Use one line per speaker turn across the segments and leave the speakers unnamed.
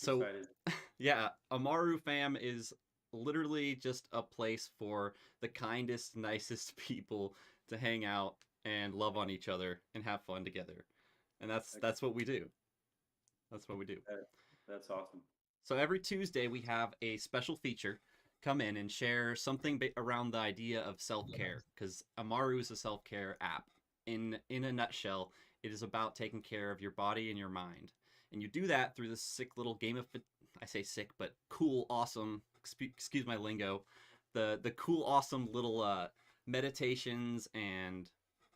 So,
excited.
yeah, Amaru fam is literally just a place for the kindest, nicest people to hang out and love on each other and have fun together. And
Like,
that's what we do. That's what we do.
that, that's awesome.
So every Tuesday we have a special feature come in and share something around the idea of self-care cuz Amaru is a self-care app. In a nutshell, it is about taking care of your body and your mind. And you do that through this sick little game of I say sick, but cool, awesome, excuse my lingo. The cool awesome little meditations and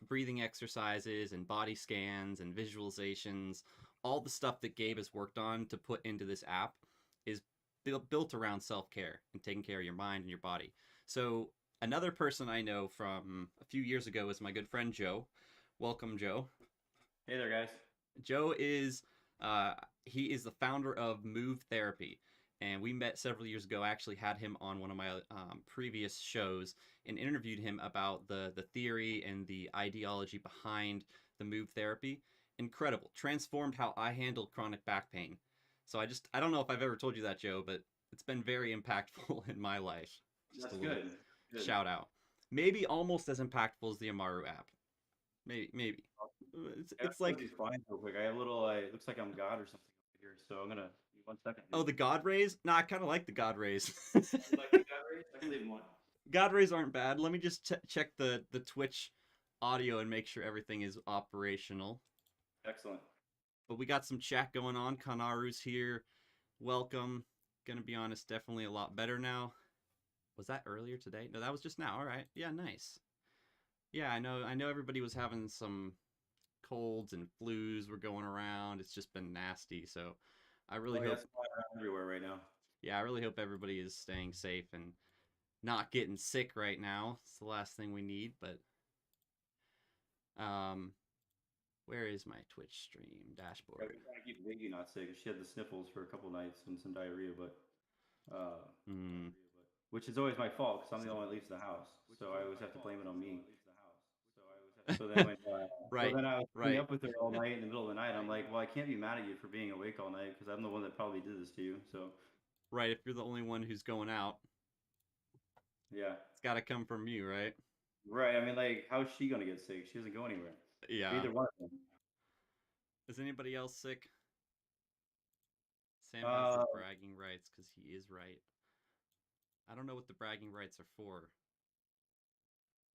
breathing exercises and body scans and visualizations, all the stuff that Gabe has worked on to put into this app is built around self-care and taking care of your mind and your body. So another person I know from a few years ago is my good friend Joe. Welcome, Joe.
Hey there, guys.
Joe is uh, he is the founder of Move Therapy, and we met several years ago. I actually had him on one of my previous shows and interviewed him about the theory and the ideology behind the Move Therapy. Incredible, transformed how I handle chronic back pain. So I don't know if I've ever told you that, Joe, but it's been very impactful in my life. Just a
That's
little
good. Good.
shout out. Maybe almost as impactful as the Amaru app. Maybe.
I gotta
It's
close
like,
these blinds real quick. I have a little. It looks like I'm God or something over here. So I'm gonna. 1 second
oh,
here.
the God rays? Nah, I kind of like the God rays.
You like the God rays? I can leave them on.
God rays aren't bad. Let me just check the Twitch audio and make sure everything is operational.
Excellent.
But we got some chat going on. Kanaru's here. Welcome. Gonna be honest, definitely a lot better now. Was that earlier today? No, that was just now. All right. Yeah, nice. Yeah, I know everybody was having some colds and flus were going around. It's just been nasty. So I really
Oh yeah,
hope
it's flying around everywhere right now.
yeah, I really hope everybody is staying safe and not getting sick right now. It's the last thing we need, but um where is my Twitch stream
Yeah,
dashboard?
we're trying to keep Biggie not sick. She had the sniffles for a couple nights and some diarrhea, but uh,
Hmm.
which is always my fault because I'm the only one that leaves the house. So I always have to blame it on me. So then
Right,
I was staying
right,
up with her all night in the middle of the night. I'm like, well, I can't be mad at you for being awake all night because I'm the one that probably did this to you. So
right. If you're the only one who's going out,
yeah,
it's got to come from you, right?
right. I mean, like, how's she gonna get sick? She doesn't go anywhere.
Yeah.
Either one of them.
Is anybody else sick? Sam has the
Uh,
bragging rights because he is right. I don't know what the bragging rights are for.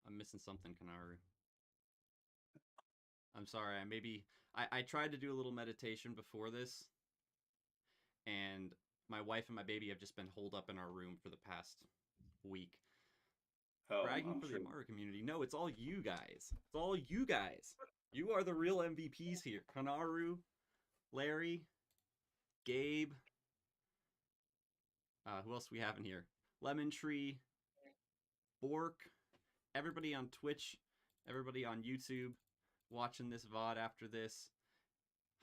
I'm missing something, Kanaru. I'm sorry. I tried to do a little meditation before this, and my wife and my baby have just been holed up in our room for the past week.
oh,
Bragging
I'm
for the
sure.
Amaru community. No, it's all you guys. It's all you guys. You are the real MVPs here. Kanaru, Larry, Gabe. Who else do we have in here? Lemon Tree, Bork, everybody on Twitch, everybody on YouTube watching this VOD after this.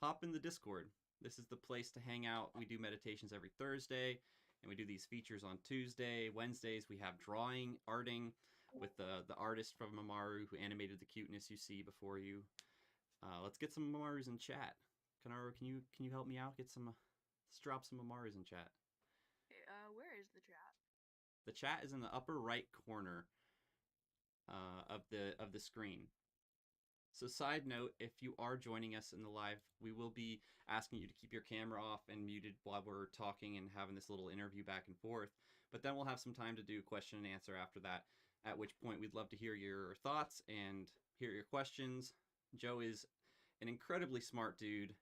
Hop in the Discord. This is the place to hang out. We do meditations every Thursday, and we do these features on Tuesday. Wednesdays, we have drawing, arting with the artist from Amaru who animated the cuteness you see before you. Let's get some Amarus in chat. Kanaru, can you help me out? Let's drop some Amarus in chat.
Where is the chat?
The chat is in the upper right corner of the screen. So, side note, if you are joining us in the live, we will be asking you to keep your camera off and muted while we're talking and having this little interview back and forth. But then we'll have some time to do question and answer after that, at which point we'd love to hear your thoughts and hear your questions. Joe is an incredibly smart dude.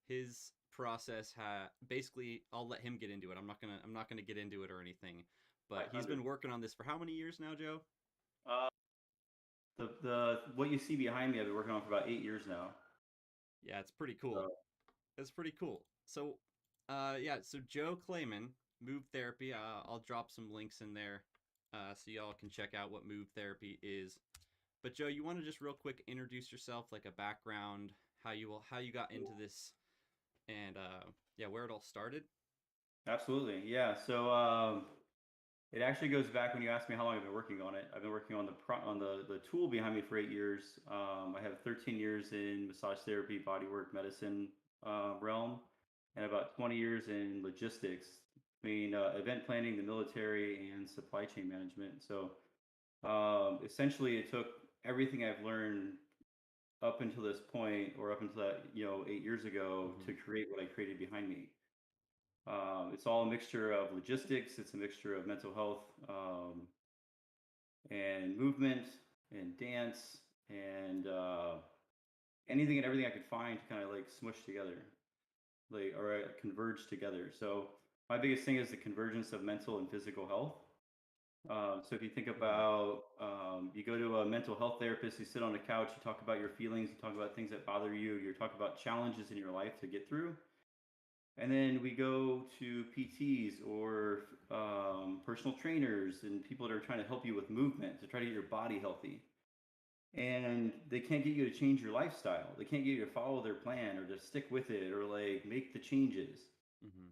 His process basically I'll let him get into it. I'm not gonna get into it or anything. But he's
500.
been working on this for how many years now, Joe?
Uh, the what you see behind me, I've been working on for about 8 years now.
Yeah, it's pretty cool.
So
It's pretty cool. So, yeah, so Joe Clayman, Move Therapy. I'll drop some links in there so y'all can check out what Move Therapy is. But Joe, you want to just real quick introduce yourself, like a background, how you got into this, and yeah, where it all started.
absolutely, yeah. So it actually goes back when you asked me how long I've been working on it. I've been working on the tool behind me for 8 years. I have 13 years in massage therapy, bodywork, medicine realm. and about 20 years in logistics between event planning, the military, and supply chain management. So essentially, it took everything I've learned up until this point, or up until that, 8 years ago,
Mm-hmm.
to create what I created behind me. It's all a mixture of logistics. It's a mixture of mental health, and movement and dance and anything and everything I could find to kind of like smush together, like or converge together. So my biggest thing is the convergence of mental and physical health. So if you think
Mm-hmm.
about, you go to a mental health therapist, you sit on the couch, you talk about your feelings, you talk about things that bother you, you talk about challenges in your life to get through. And then we go to PTs or personal trainers and people that are trying to help you with movement to try to get your body healthy. And they can't get you to change your lifestyle. They can't get you to follow their plan or to stick with it or like make the changes.
Mm-hmm.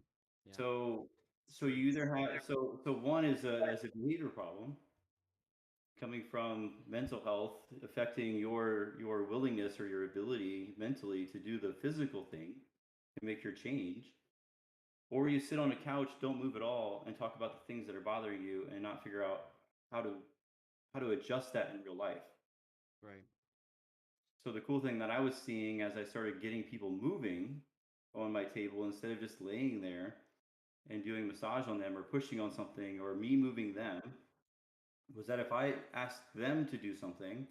Yeah.
So
It's
so
true.
you either have so one is a behavior problem coming from mental health affecting your willingness or your ability mentally to do the physical thing and make your change, or you sit on a couch, don't move at all, and talk about the things that are bothering you and not figure out how to adjust that in real life.
Right.
So the cool thing that I was seeing as I started getting people moving on my table instead of just laying there and doing massage on them or pushing on something or me moving them was that if I asked them to do something,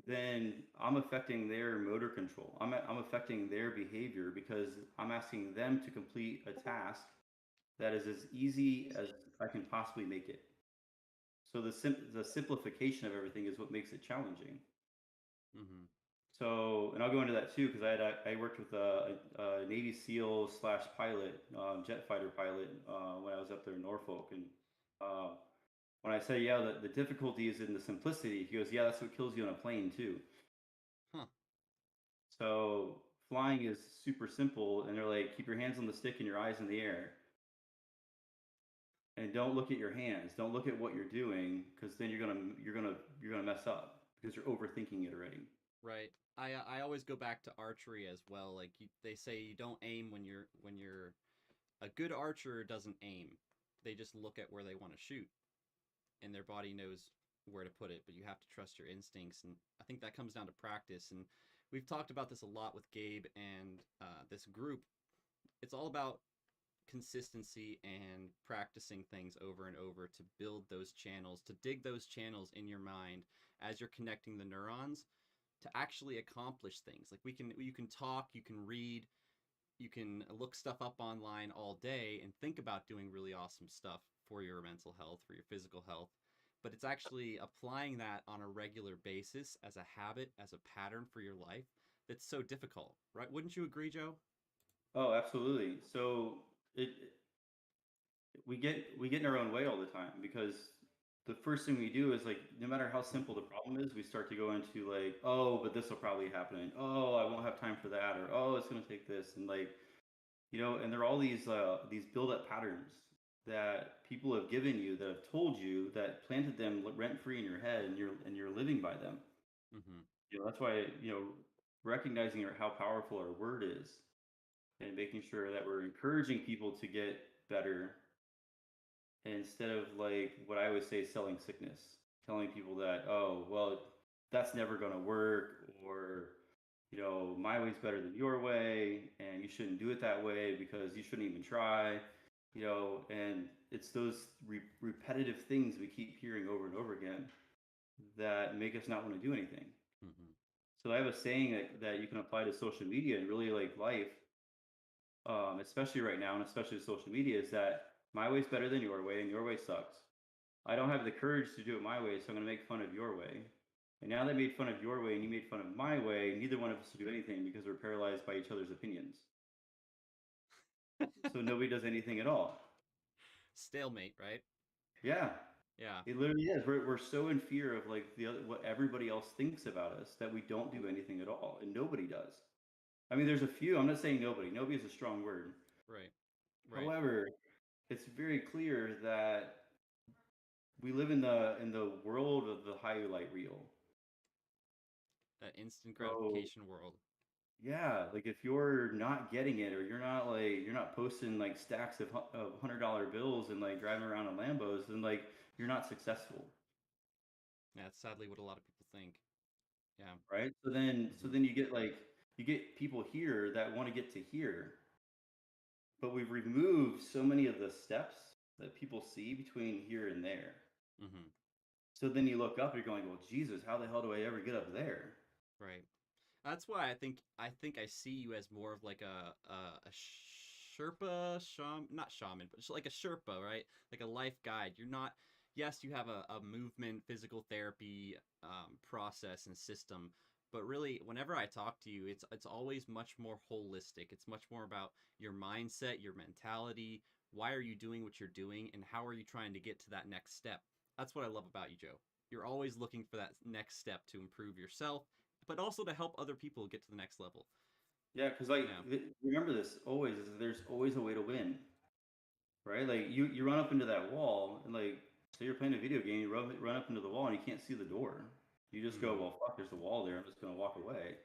then I'm affecting their motor control. I'm affecting their behavior because I'm asking them to complete a task that is as easy as I can possibly make it. So the simplification of everything is what makes it challenging.
Mm-hmm.
So, and I'll go into that too because I worked with a Navy SEAL slash pilot, jet fighter pilot, when I was up there in Norfolk, and uh, when I say yeah, the difficulty is in the simplicity, he goes, yeah, that's what kills you on a plane too.
Huh.
So flying is super simple, and they're like, keep your hands on the stick and your eyes in the air, and don't look at your hands. Don't look at what you're doing, because then you're gonna mess up because you're overthinking it already.
Right. I always go back to archery as well. Like they say, you don't aim when you're a good archer doesn't aim. They just look at where they want to shoot, and their body knows where to put it. But you have to trust your instincts, and I think that comes down to practice. And we've talked about this a lot with Gabe and this group. It's all about consistency and practicing things over and over to build those channels, to dig those channels in your mind as you're connecting the neurons to actually accomplish things. Like you can talk, you can read, you can look stuff up online all day and think about doing really awesome stuff for your mental health, for your physical health. But it's actually applying that on a regular basis as a habit, as a pattern for your life that's so difficult, right? Wouldn't you agree, Joe?
Oh, absolutely. So it we get in our own way all the time because the first thing we do is like no matter how simple the problem is, we start to go into like, oh, but this will probably happen, and oh, I won't have time for that, or oh, it's gonna take this, and like and there are all these build up patterns that people have given you that have told you that planted them rent free in your head, and you're living by them.
Mm-hmm.
That's why recognizing how powerful our word is and making sure that we're encouraging people to get better instead of like what I would say selling sickness, telling people that, oh, well, that's never going to work, or my way's better than your way, and you shouldn't do it that way because you shouldn't even try, and it's those repetitive things we keep hearing over and over again that make us not want to do anything.
Mm-hmm.
So I have a saying that you can apply to social media and really like life, especially right now, and especially with social media, is that my way's better than your way, and your way sucks. I don't have the courage to do it my way, so I'm going to make fun of your way. And now that I made fun of your way and you made fun of my way, neither one of us will do anything because we're paralyzed by each other's opinions. So nobody does anything at all.
Stalemate, right?
Yeah,
Yeah.
it literally is. We're so in fear of like what everybody else thinks about us that we don't do anything at all, and nobody does. I mean, there's a few. I'm not saying nobody. Nobody is a strong word.
Right. Right.
However, it's very clear that we live in the world of the highlight reel.
That instant
So
gratification world.
yeah, like if you're not getting it, or you're not posting like stacks of $100 bills and like driving around in Lambos, then like you're not successful,
Yeah, that's sadly what a lot of people think. Yeah.
right? So
Hmm.
then you get people here that want to get to here, but we've removed so many of the steps that people see between here and there.
Hmm.
So then you look up, you're going, well, Jesus, how the hell do I ever get up there?
Right. That's why I think I see you as more of like a Sherpa, not shaman, but just like a Sherpa, right? Like a life guide. You're not. Yes, you have a movement, physical therapy process and system, but really, whenever I talk to you, it's always much more holistic. It's much more about your mindset, your mentality. Why are you doing what you're doing, and how are you trying to get to that next step? That's what I love about you, Joe. You're always looking for that next step to improve yourself, but also to help other people get to the next level.
Yeah, because like
Yeah.
remember this always is there's always a way to win, right? Like you run up into that wall and like say you're playing a video game, you run up into the wall and you can't see the door. You just go,
Hmm.
well, fuck, there's a wall there. I'm just gonna walk away.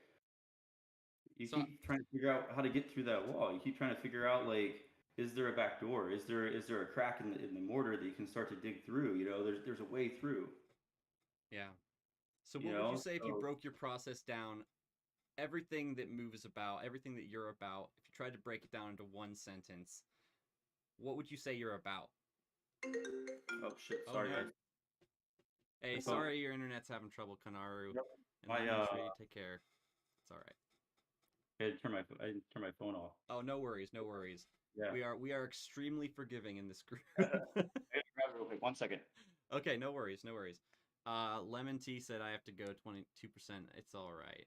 You
So
keep trying to figure out how to get through that wall. You keep trying to figure out like, is there a back door? Is there a crack in the mortar that you can start to dig through? You know, there's a way through.
yeah. So
You
what would you
know,
say if you
so
broke your process down? Everything that moves about, everything that you're about. If you tried to break it down into one sentence, what would you say you're about?
oh shit,
Oh
sorry
no.
guys,
Hey,
my phone.
sorry your internet's having trouble, Kanaru.
Yep.
And
My
Lemon Tree, take care. It's all right.
I didn't turn my phone off.
Oh, no worries, no worries.
Yeah.
We are extremely forgiving in this group.
I gotta grab it real quick. 1 second.
Okay, no worries, no worries. Lemon Tea said I have to go 22%. It's all right.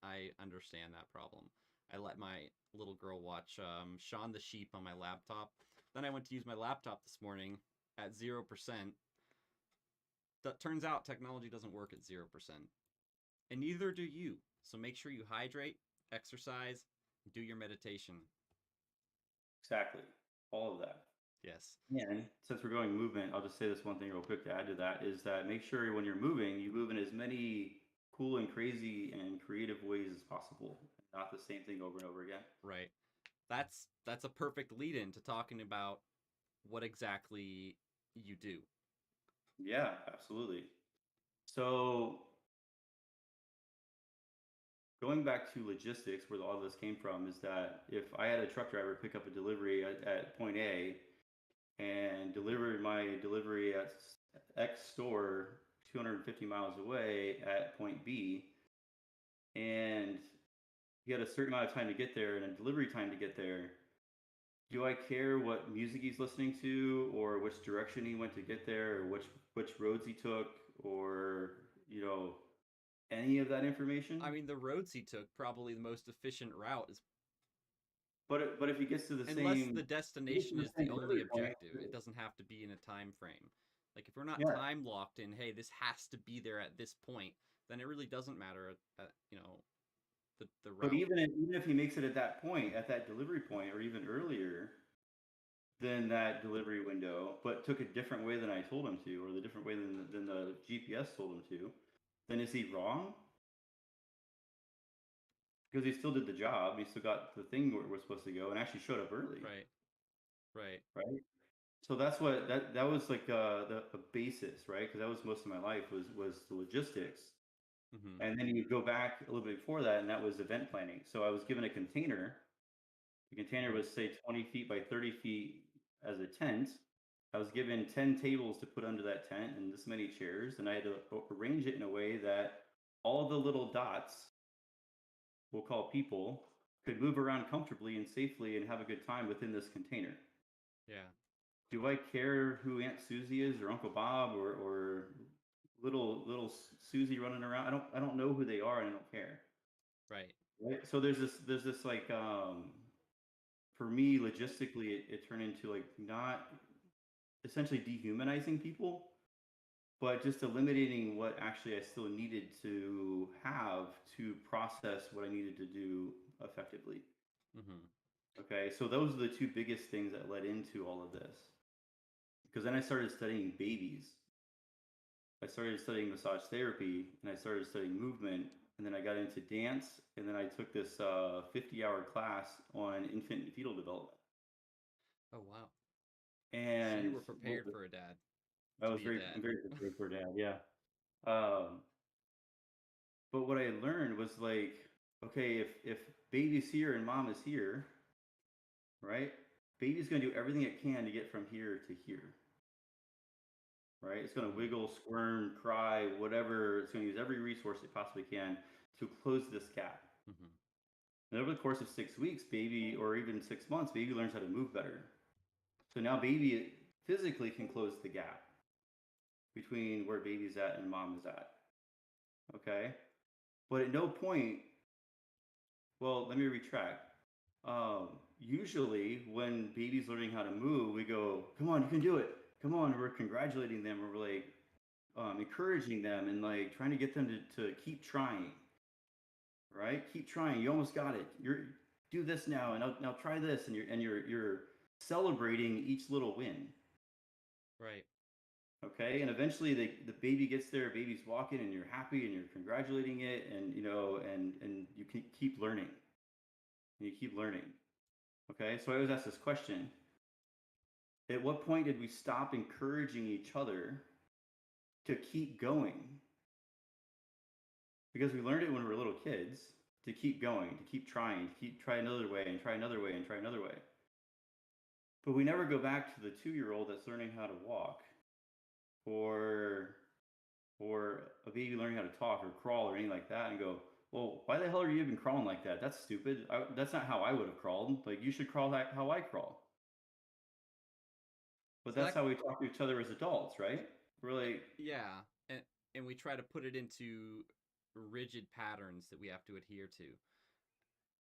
I understand that problem. I let my little girl watch Shaun the Sheep on my laptop. Then I went to use my laptop this morning at 0%. That turns out technology doesn't work at 0%. And neither do you. So make sure you hydrate, exercise, do your meditation.
Exactly. All of that.
Yes.
And since we're going movement, I'll just say this one thing real quick to add to that is that make sure when you're moving, you move in as many cool and crazy and creative ways as possible. Not the same thing over and over again.
Right. That's a perfect lead in to talking about what exactly you do.
Yeah, absolutely. So going back to logistics, where all this came from, is that if I had a truck driver pick up a delivery at point A and deliver my delivery at X store 250 miles away at point B, and he had a certain amount of time to get there and a delivery time to get there, do I care what music he's listening to or which direction he went to get there or which roads he took or you know any of that information?
I mean, the roads he took, probably the most efficient route is,
But if he gets to the
unless the
same
destination is the only
delivery point,
objective. It doesn't have to be in a time frame. Like if we're not
yeah.
time locked in, hey, this has to be there at this point, then it really doesn't matter the
But
route.
even if he makes it at that point, at that delivery point, or even earlier than that delivery window, but took a different way than I told him to, or the different way than the GPS told him to, then is he wrong? Because he still did the job. He still got the thing where we're supposed to go, and actually showed up early,
Right. Right.
right? So that's what that was like the basis, right? Because that was most of my life was the logistics,
Hmm.
and then you go back a little bit before that, and that was event planning. So I was given a container. The container
Hmm.
was say 20 feet by 30 feet as a tent. I was given 10 tables to put under that tent and this many chairs, and I had to arrange it in a way that all the little dots, we'll call people, could move around comfortably and safely and have a good time within this container.
Yeah.
Do I care who Aunt Susie is or Uncle Bob or little Susie running around? I don't know who they are and I don't care.
Right.
Right? So there's this like for me logistically it turned into like not essentially dehumanizing people, but just eliminating what actually I still needed to have to process what I needed to do effectively.
Hmm.
Okay, so those are the two biggest things that led into all of this. Because then I started studying babies. I started studying massage therapy and I started studying movement. and then I got into dance, and then I took this 50-hour class on infant and fetal development.
Oh wow. So you
And
were prepared for a dad
I
to
was
be a
I'm
dad.
very prepared for dad, yeah. Um, but what I learned was like, okay, if baby's here and mom is here, right? Baby's gonna do everything it can to get from here to here, right? It's gonna
Mhm.
wiggle, squirm, cry, whatever. It's gonna use every resource it possibly can to close this gap.
Mhm.
And over the course of 6 weeks, baby, or even 6 months, baby learns how to move better. So now baby physically can close the gap between where baby's at and mom is at. Okay. But at no point, well, let me retract. Usually, when baby's learning how to move, we go, "Come on, you can do it! Come on!" We're congratulating them, or we're like encouraging them, and like trying to get them to keep trying. Right? Keep trying. You almost got it. You're do this now, and now try this, and you're celebrating each little win.
Right.
Okay, and eventually the baby gets there, baby's walking, and you're happy, and you're congratulating it, and and you can keep learning, and you keep learning. Okay, so I always ask this question: at what point did we stop encouraging each other to keep going? Because we learned it when we were little kids to keep going, to keep trying, to keep try another way and try another way and try another way. But we never go back to the 2-year-old that's learning how to walk, or a baby learning how to talk or crawl or anything like that, and go, well, why the hell are you even crawling like that? That's stupid. That's not how I would have crawled. Like, you should crawl how I crawl. But
So
that's
that
how we talk to each other as adults, right? We're like,
yeah, and we try to put it into rigid patterns that we have to adhere to.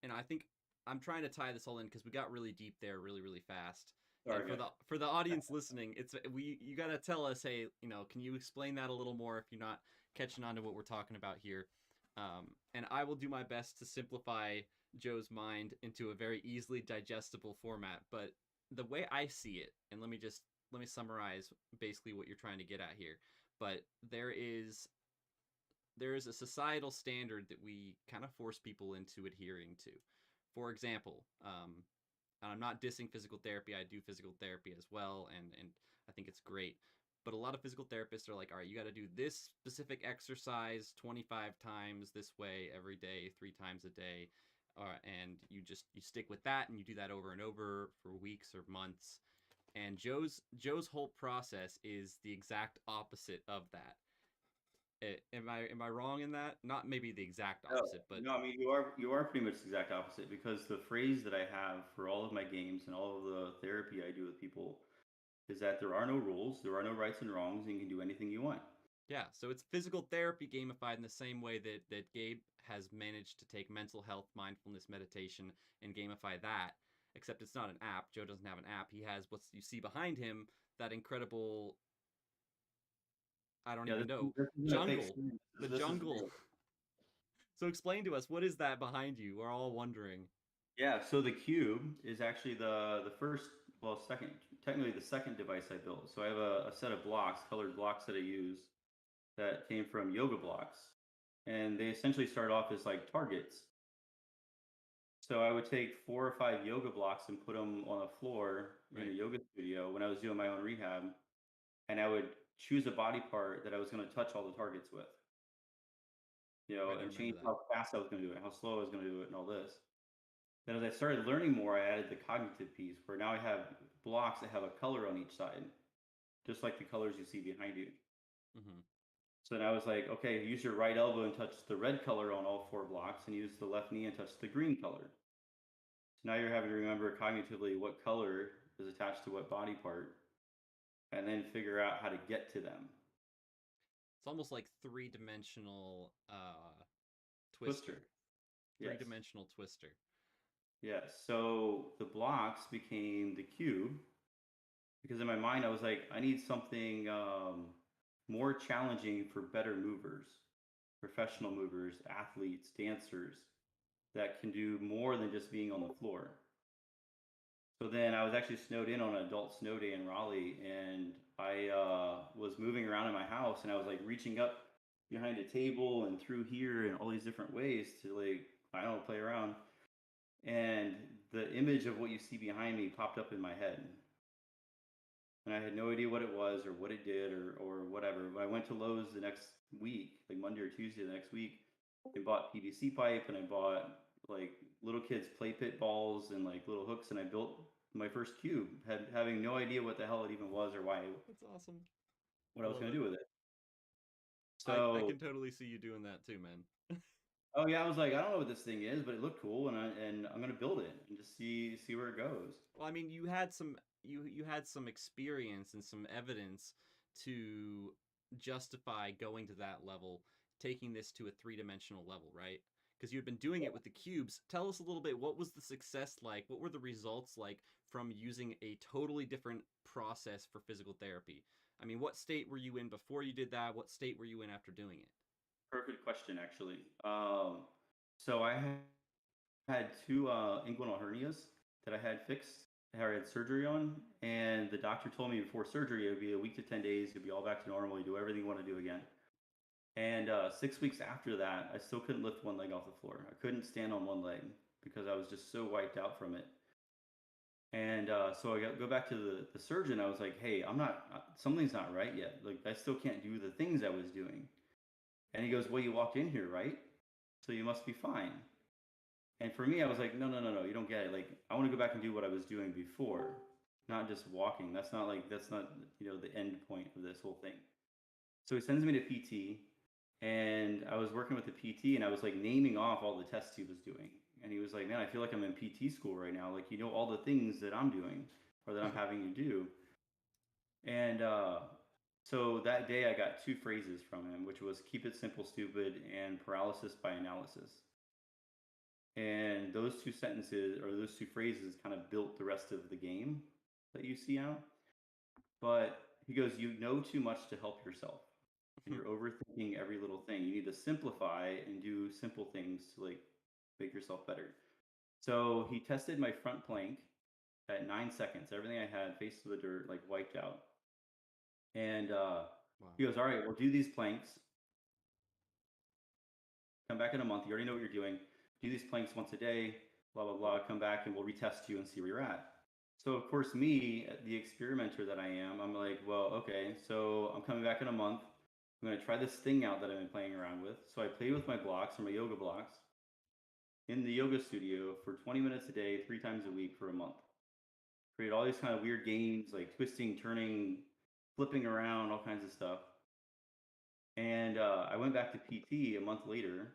And I think I'm trying to tie this all in because we got really deep there really really fast. And
sorry, guys.
for the audience listening, it's we you got to tell us, hey, can you explain that a little more if you're not catching on to what we're talking about here? And I will do my best to simplify Joe's mind into a very easily digestible format. But the way I see it, and let me summarize basically what you're trying to get at here. But there is a societal standard that we kind of force people into adhering to. For example, and I'm not dissing physical therapy. I do physical therapy as well, and I think it's great. But a lot of physical therapists are like, all right, you got to do this specific exercise 25 times this way every day, 3 times a day, and you stick with that, and you do that over and over for weeks or months. And Joe's whole process is the exact opposite of that. Am I wrong in that? Not maybe the exact
No,
opposite, but
no, I mean, you are pretty much the exact opposite, because the phrase that I have for all of my games and all of the therapy I do with people is that there are no rules, there are no rights and wrongs, and you can do anything you want.
yeah. So it's physical therapy gamified in the same way that Gabe has managed to take mental health, mindfulness, meditation, and gamify that. Except it's not an app. Joe doesn't have an app. He has what you see behind him, that incredible, I don't
Yeah,
even know,
this isn't a fake
jungle.
screen.
The
This is
jungle.
real.
So explain to us, what is that behind you? We're all wondering.
Yeah, so the cube is actually the first, well, second, technically the second device I built. So I have a set of blocks, colored blocks that I use, that came from yoga blocks, and they essentially start off as like targets. So I would take 4 or 5 yoga blocks and put them on a floor in a
Right.
yoga studio when I was doing my own rehab, and I would choose a body part that I was going to touch all the targets with,
Right, I
and
remember
change
that.
how fast I was going to do it, how slow I was going to do it, and all this. Then as I started learning more, I added the cognitive piece, where now I have blocks that have a color on each side, just like the colors you see behind you.
Hmm.
So then I was like, okay, use your right elbow and touch the red color on all 4 blocks, and use the left knee and touch the green color. So now you're having to remember cognitively what color is attached to what body part, and then figure out how to get to them.
It's almost like three-dimensional
Twister.
Twister.
Yes.
Three-dimensional Twister.
Yes. So the blocks became the cube, because in my mind I was like, I need something more challenging for better movers, professional movers, athletes, dancers, that can do more than just being on the floor. So then I was actually snowed in on an adult snow day in Raleigh, and I was moving around in my house, and I was like reaching up behind a table and through here and all these different ways to like I don't know, play around. And the image of what you see behind me popped up in my head. And I had no idea what it was or what it did or whatever. But I went to Lowe's the next week, like Monday or Tuesday the next week, and bought PVC pipe and I bought like little kids play pit balls and like little hooks and I built my first cube, having no idea what the hell it even was or
That's awesome.
what
I
I was
love
going
it.
to do with it.
I
So,
can totally see you doing that too, man.
oh yeah, I was like, I don't know what this thing is, but it looked cool, and I'm gonna build it and just see where it goes.
Well, I mean, you had some experience and some evidence to justify going to that level, taking this to a three-dimensional level, right? Because you had been doing it with the cubes. Tell us a little bit, what was the success like? What were the results like from using a totally different process for physical therapy? I mean, what state were you in before you did that? What state were you in after doing it?
Perfect question, actually. So I had two inguinal hernias that I had fixed, I had surgery on, and the doctor told me before surgery it would be a week to 10 days, you'll be all back to normal, you do everything you want to do again. And 6 weeks after that, I still couldn't lift one leg off the floor. I couldn't stand on one leg because I was just so wiped out from it. And so go back to the surgeon. I was like, hey, I'm not, something's not right yet. Like, I still can't do the things I was doing. And he goes, well, you walked in here, right? So you must be fine. And for me, I was like, no, no, no, no, you don't get it. Like, I want to go back and do what I was doing before, not just walking. That's not, the end point of this whole thing. So he sends me to PT, and I was working with the PT, and I was like naming off all the tests he was doing. And he was like, man, I feel like I'm in PT school right now. Like, all the things that I'm doing or that I'm having you do. And so that day I got two phrases from him, which was keep it simple, stupid, and paralysis by analysis. And those two sentences or those two phrases kind of built the rest of the game that you see out. But he goes, you know too much to help yourself. And you're overthinking every little thing. You need to simplify and do simple things to like make yourself better. So he tested my front plank at 9 seconds. Everything I had face to the dirt, like wiped out. And
Wow.
he goes, all right, we'll do these planks. Come back in a month. You already know what you're doing. Do these planks once a day, blah, blah, blah. Come back and we'll retest you and see where you're at. So, of course, me, the experimenter that I am, I'm like, well, okay, so I'm coming back in a month. I'm going to try this thing out that I've been playing around with. So I played with my blocks or my yoga blocks in the yoga studio for 20 minutes a day, 3 times a week for a month. Create all these kind of weird games like twisting, turning, flipping around, all kinds of stuff. And I went back to PT a month later,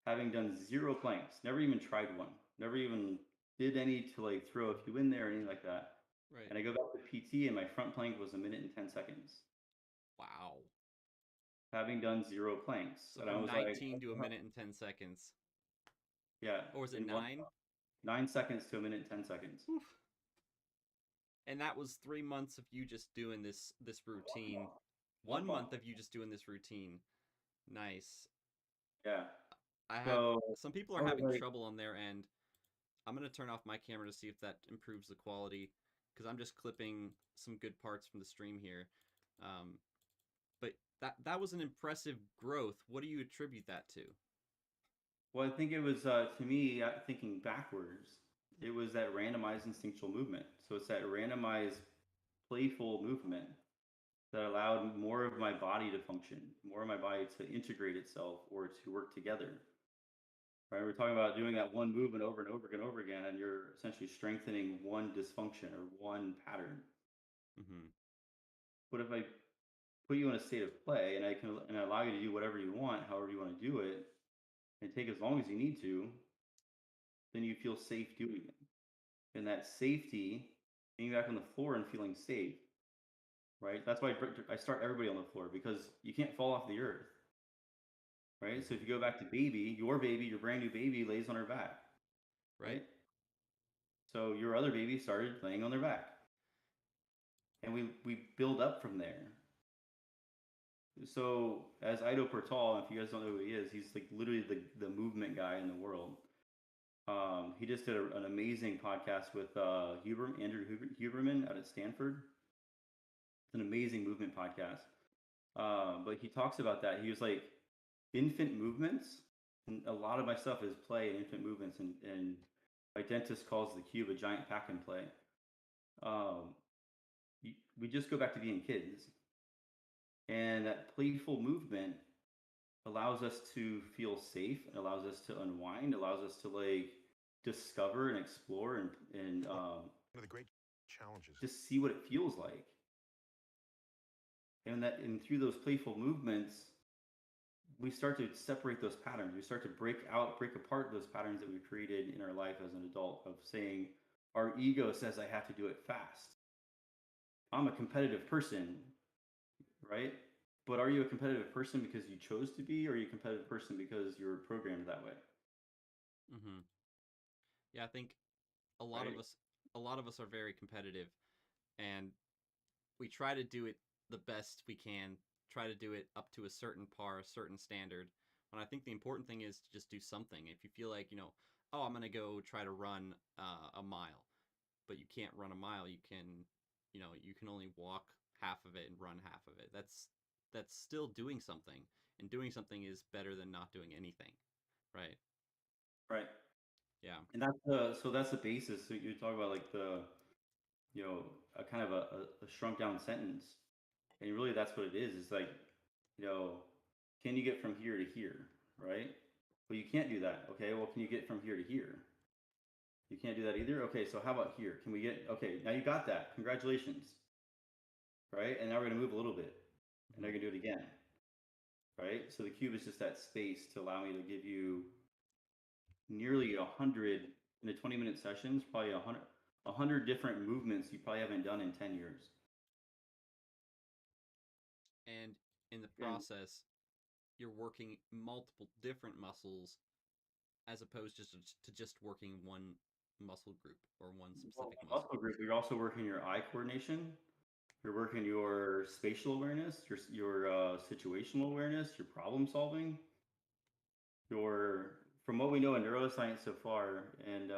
having done 0 planks, never even tried one, never even did any to like throw a few in there or anything like that.
Right.
And I go back to PT and my front plank was 1 minute and 10 seconds,
Wow.
having done 0 planks.
So
And I
from
was like,
19 to a minute and 10 seconds.
yeah,
Or was it
in
9?
9 seconds to 1 minute and 10 seconds.
Oof. And that was 3 months of you just doing this routine. 1 month of you just doing this routine. Nice.
Yeah.
I have
So
some people
I
are
was
having
like,
trouble on their end. I'm gonna turn off my camera to see if that improves the quality, because I'm just clipping some good parts from the stream here. Um, but that was an impressive growth. What do you attribute that to?
well, I think it was to me thinking backwards. It was that randomized instinctual movement. So it's that randomized, playful movement that allowed more of my body to function, more of my body to integrate itself or to work together. Right? We're talking about doing that one movement over and over and over again, and you're essentially strengthening one dysfunction or one pattern.
Mm-hmm.
But if I put you in a state of play and I allow you to do whatever you want, however you want to do it, and take as long as you need to, then you feel safe doing it. And that safety, being back on the floor and feeling safe, right? That's why I start everybody on the floor because you can't fall off the earth, right? So if you go back to baby, your brand new baby lays on her back,
Right.
right? So your other baby started laying on their back, and we build up from there. So as Ido Portal, if you guys don't know who he is, he's like literally the movement guy in the world. He just did an amazing podcast with Andrew Huberman out at Stanford. It's an amazing movement podcast. But he talks about that. He was like, infant movements, and a lot of my stuff is play and infant movements, and my dentist calls the cube a giant pack and play. Um, we just go back to being kids, and that playful movement allows us to feel safe, and allows us to unwind, allows us to like discover and explore and
One of the great challenges.
just see what it feels like. And through those playful movements, we start to separate those patterns. We start to break apart those patterns that we've created in our life as an adult of saying, our ego says I have to do it fast. I'm a competitive person, right? But are you a competitive person because you chose to be, or are you a competitive person because you're programmed that way?
Mm-hmm. Yeah, I think a lot
Right?
of us a lot of us are very competitive, and we try to do it the best we can, try to do it up to a certain par, a certain standard. When I think the important thing is to just do something. If you feel like, oh, I'm gonna go try to run a mile, but you can't run a mile, you can only walk half of it and run half of it. That's still doing something, and doing something is better than not doing anything, right?
Right.
Yeah.
And that's the basis. So you talk about like a kind of a shrunk down sentence. And really that's what it is. It's like, you know, can you get from here to here? Right? Well, you can't do that. Okay. Well, can you get from here to here? You can't do that either. Okay. So how about here? Can we get, okay, now you got that. Congratulations. Right? And now we're going to move a little bit and
Mhm.
I can do it again. Right? So the cube is just that space to allow me to give you nearly 100 in the 20-minute sessions, probably 100 different movements you probably haven't done in 10 years.
And in the
And
process, you're working multiple different muscles as opposed to just working one muscle group or one
well,
specific
the
muscle.
muscle group, you're also working your eye coordination. You're working your spatial awareness, your situational awareness, your problem solving, your from what we know in neuroscience so far, and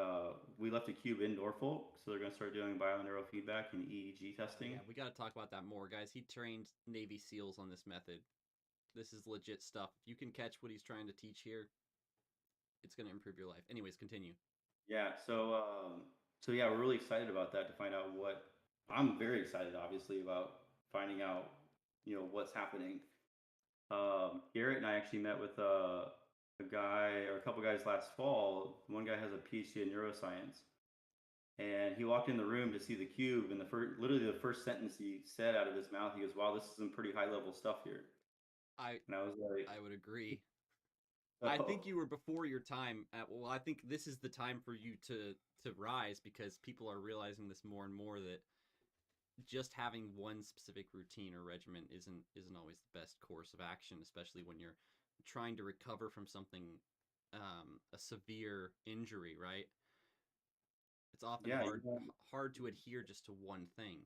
we left a cube in Norfolk, so they're going to start doing bioneurofeedback and EEG testing.
Yeah, we got to talk about that more, guys. He trained Navy SEALs on this method. This is legit stuff. If you can catch what he's trying to teach here, it's going to improve your life. Anyways, continue.
Yeah, so yeah, we're really excited about that to find out what I'm very excited, obviously, about finding out, what's happening. Garrett and I actually met with a guy or a couple guys last fall. One guy has a PhD in neuroscience, and he walked in the room to see the cube, and literally the first sentence he said out of his mouth, he goes, "Wow, this is some pretty high level stuff here."
I
And I was like,
I would agree. I
"Oh,
think you were before your time. Well, I think this is the time for you to rise because people are realizing this more and more that just having one specific routine or regimen isn't always the best course of action, especially when you're trying to recover from something, a severe injury, right? It's often
yeah,
hard to adhere just to one thing,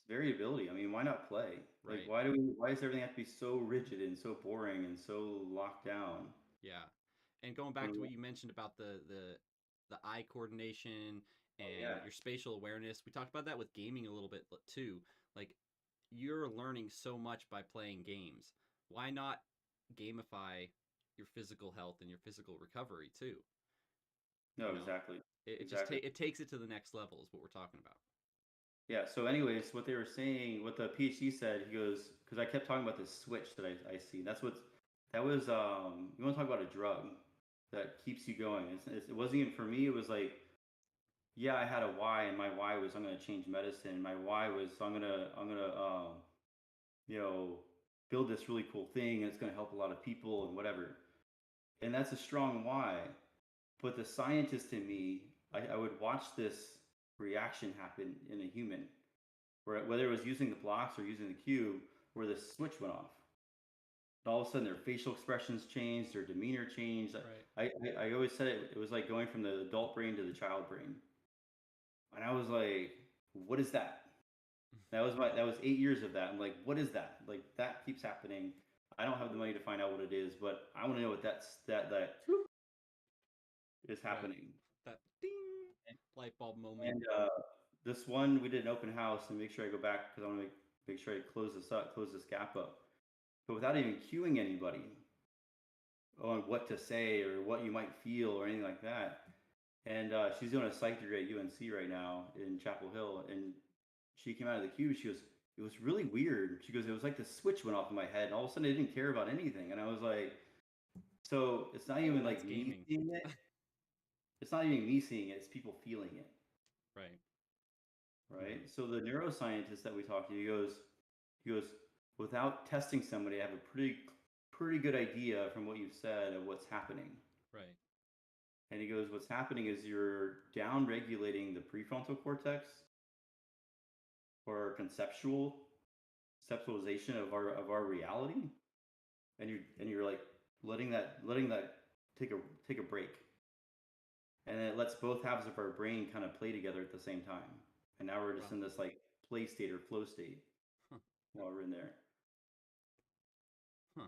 variability. I mean, why not play? Like,
right?
why does everything have to be so rigid and so boring and so locked down?"
Yeah. And going back to what you mentioned about the eye coordination
Oh
and
yeah,
your spatial awareness, we talked about that with gaming a little bit too. Like you're learning so much by playing games. Why not gamify your physical health and your physical recovery too?
no,
You know,
exactly,
it just
exactly.
it takes it to the next level is what we're talking about.
Yeah. So, anyways, what they were saying, what the PhD said, he goes, because I kept talking about this switch that I see. That was, you want to talk about a drug that keeps you going. It wasn't even for me. It was like, yeah, I had a why, and my why was I'm going to change medicine. My why was I'm gonna, you know, build this really cool thing, and it's going to help a lot of people and whatever. And that's a strong why. But the scientist in me, I would watch this reaction happen in a human where whether it was using the blocks or using the cube, where the switch went off. And all of a sudden, their facial expressions changed, their demeanor changed.
Right.
I always said it was like going from the adult brain to the child brain, and I was like, "What is that?" That was 8 years of that. I'm like, "What is that?" Like that keeps happening. I don't have the money to find out what it is, but I want to know what that is
Right.
happening.
That ding light bulb moment.
And this one, we did an open house, and make sure I go back because I want to make sure I close this gap up. but without even cueing anybody on what to say or what you might feel or anything like that. And she's doing a psych degree at UNC right now in Chapel Hill. And she came out of the cube. She goes, it was really weird. She goes, it was like the switch went off in my head, and all of a sudden I didn't care about anything. And I was like, so it's not even like
That's
me
gaming.
seeing it. It's not even me seeing it. It's people feeling it.
Right.
Right. So the neuroscientist that we talked to, he goes, without testing somebody, I have a pretty good idea from what you've said of what's happening.
Right.
And he goes, what's happening is you're down regulating the prefrontal cortex or conceptualization of our reality, and you're like letting that take a break, and it lets both halves of our brain kind of play together at the same time. And now we're just in this like play state or flow state while we're in there.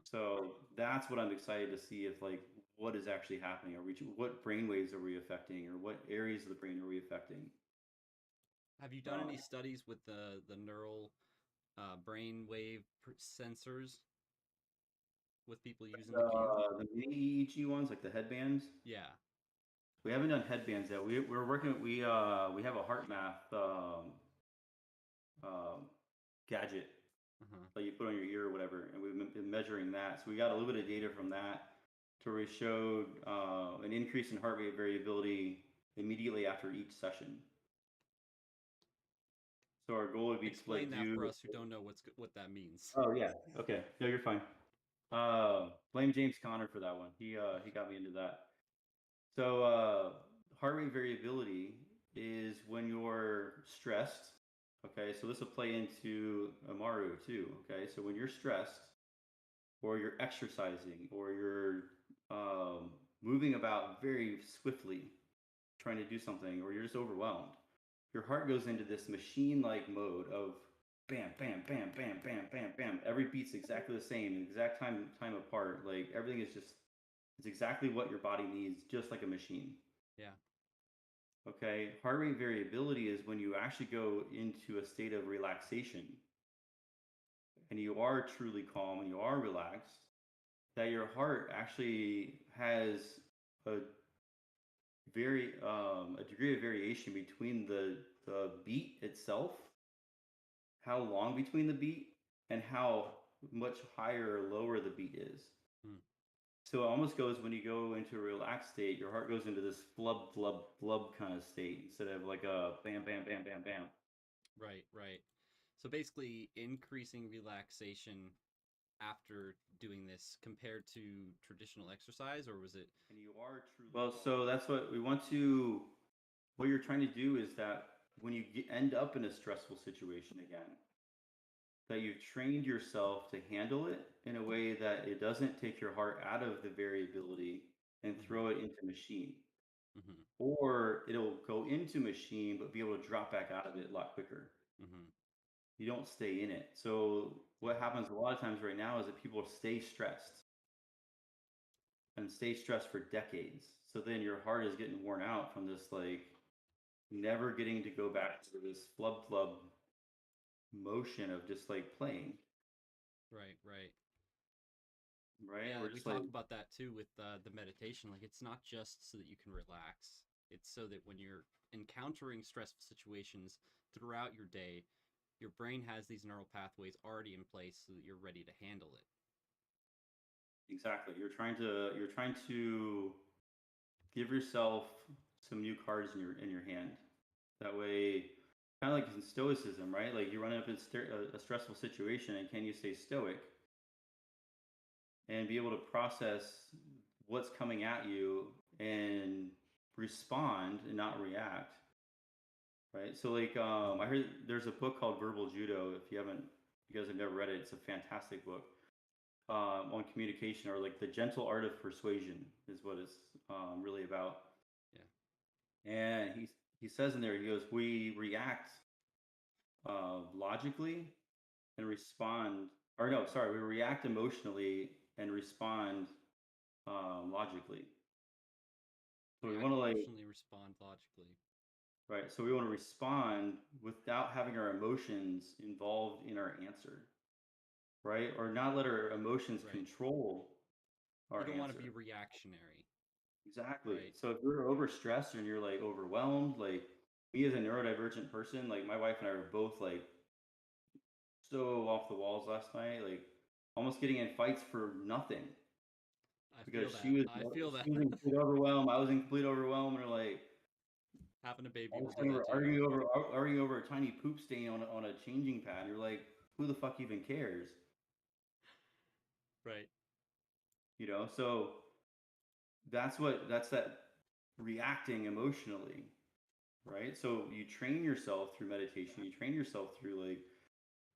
So that's what I'm excited to see, if like what is actually happening. What brain waves are we affecting, or what areas of the brain are we affecting?
Have you done any studies with the neural brain wave sensors with people using the cube?
The mini EEG ones, like the headbands.
Yeah.
We haven't done headbands yet. We're working. We have a HeartMath gadget that you put on your ear or whatever, and we've been measuring that. So we got a little bit of data from that, to where we showed an increase in heart rate variability immediately after each session. So our goal would be
explain
to
that for us who don't know what that means.
Oh yeah. Okay. No, you're fine. Blame James Conner for that one. He got me into that. So heart rate variability is when you're stressed. Okay, so this will play into Amaru too. Okay, so when you're stressed, or you're exercising, or you're moving about very swiftly, trying to do something, or you're just overwhelmed, your heart goes into this machine-like mode of bam, bam, bam, bam, bam, bam, bam. Every beat's exactly the same, exact time apart. Like everything is just, it's exactly what your body needs, just like a machine.
Yeah.
Okay, heart rate variability is when you actually go into a state of relaxation, and you are truly calm and you are relaxed, that your heart actually has a degree of variation between the beat itself, how long between the beat, and how much higher or lower the beat is. So it almost goes, when you go into a relaxed state, your heart goes into this flub, flub, flub kind of state, instead of like a bam, bam, bam, bam, bam.
Right. So basically increasing relaxation after doing this compared to traditional exercise, or was it?
And you are truly well. So that's what we want to. What you're trying to do is that when you end up in a stressful situation again, that you've trained yourself to handle it in a way that it doesn't take your heart out of the variability and throw it into machine, or it'll go into machine but be able to drop back out of it a lot quicker. You don't stay in it. So what happens a lot of times right now is that people stay stressed and stay stressed for decades. So then your heart is getting worn out from this, like, never getting to go back to this flub flub motion of just like playing.
Right.
Yeah,
we talk about that too with the meditation. Like, it's not just so that you can relax. It's so that when you're encountering stressful situations throughout your day, your brain has these neural pathways already in place so that you're ready to handle it.
Exactly. You're trying to give yourself some new cards in your hand. That way, kind of like in stoicism, right? Like you're running up in a stressful situation, and can you stay stoic and be able to process what's coming at you and respond and not react, right? So like I heard there's a book called Verbal Judo. If you guys have never read it, it's a fantastic book on communication, or like the gentle art of persuasion is what it's really about. Yeah. And he says in there, he goes, we react logically and respond, or no, sorry, we react emotionally and respond logically. So we want to like
emotionally respond logically.
Right. So we want to respond without having our emotions involved in our answer. right? Or not let our emotions
Right.
control our
You don't want to
answer.
be reactionary,
Exactly.
right?
So if you're overstressed and you're like overwhelmed, like me as a neurodivergent person, like my wife and I were both like so off the walls last night, like almost getting in fights for nothing
I
because
feel that. I feel that.
she was in complete overwhelm, I was in complete overwhelm, and we're like
Having a baby
all of
will
a
do
sudden
that
we're
to you.
arguing over a tiny poop stain on a changing pad. You're like, who the fuck even cares?
Right.
You know, so that's that reacting emotionally, right? So you train yourself through meditation, you train yourself through like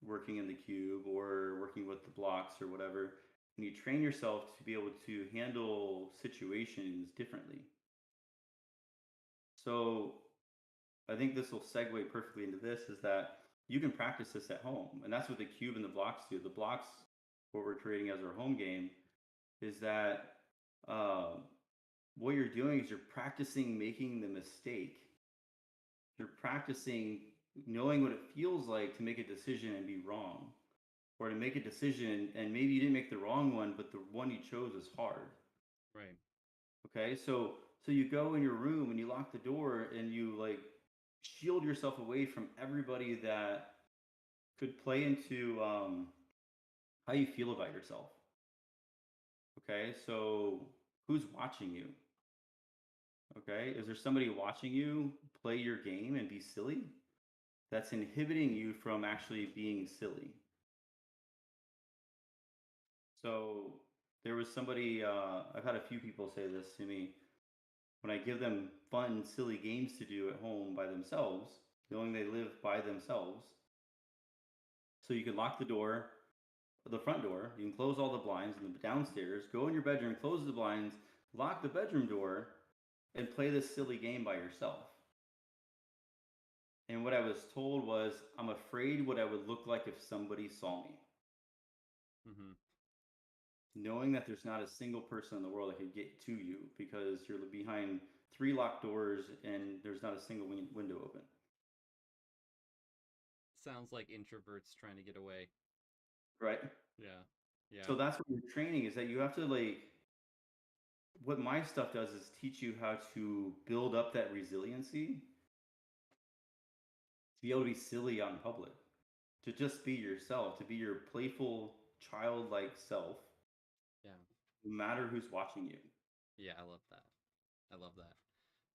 working in the cube or working with the blocks or whatever, and you train yourself to be able to handle situations differently. So I think this will segue perfectly into this is that you can practice this at home. And that's what the cube and the blocks do. The blocks, what we're creating as our home game, is that um, what you're doing is you're practicing making the mistake. You're practicing knowing what it feels like to make a decision and be wrong, or to make a decision and maybe you didn't make the wrong one, but the one you chose is hard.
Right.
Okay, so you go in your room and you lock the door and you like shield yourself away from everybody that could play into how you feel about yourself. Okay, so who's watching you? Okay, is there somebody watching you play your game and be silly? That's inhibiting you from actually being silly. So there was somebody, I've had a few people say this to me when I give them fun, silly games to do at home by themselves, knowing they live by themselves. So you can lock the door, the front door, you can close all the blinds in the downstairs, go in your bedroom, close the blinds, lock the bedroom door, and play this silly game by yourself. And what I was told was, I'm afraid what I would look like if somebody saw me.
Mm-hmm.
Knowing that there's not a single person in the world that could get to you because you're behind three locked doors and there's not a single window open.
Sounds like introverts trying to get away.
Right?
Yeah. Yeah.
So that's what you're training is that you have to like, what my stuff does is teach you how to build up that resiliency to be able to be silly on public, to just be yourself, to be your playful, childlike self,
Yeah.
no matter who's watching you.
Yeah, I love that. I love that.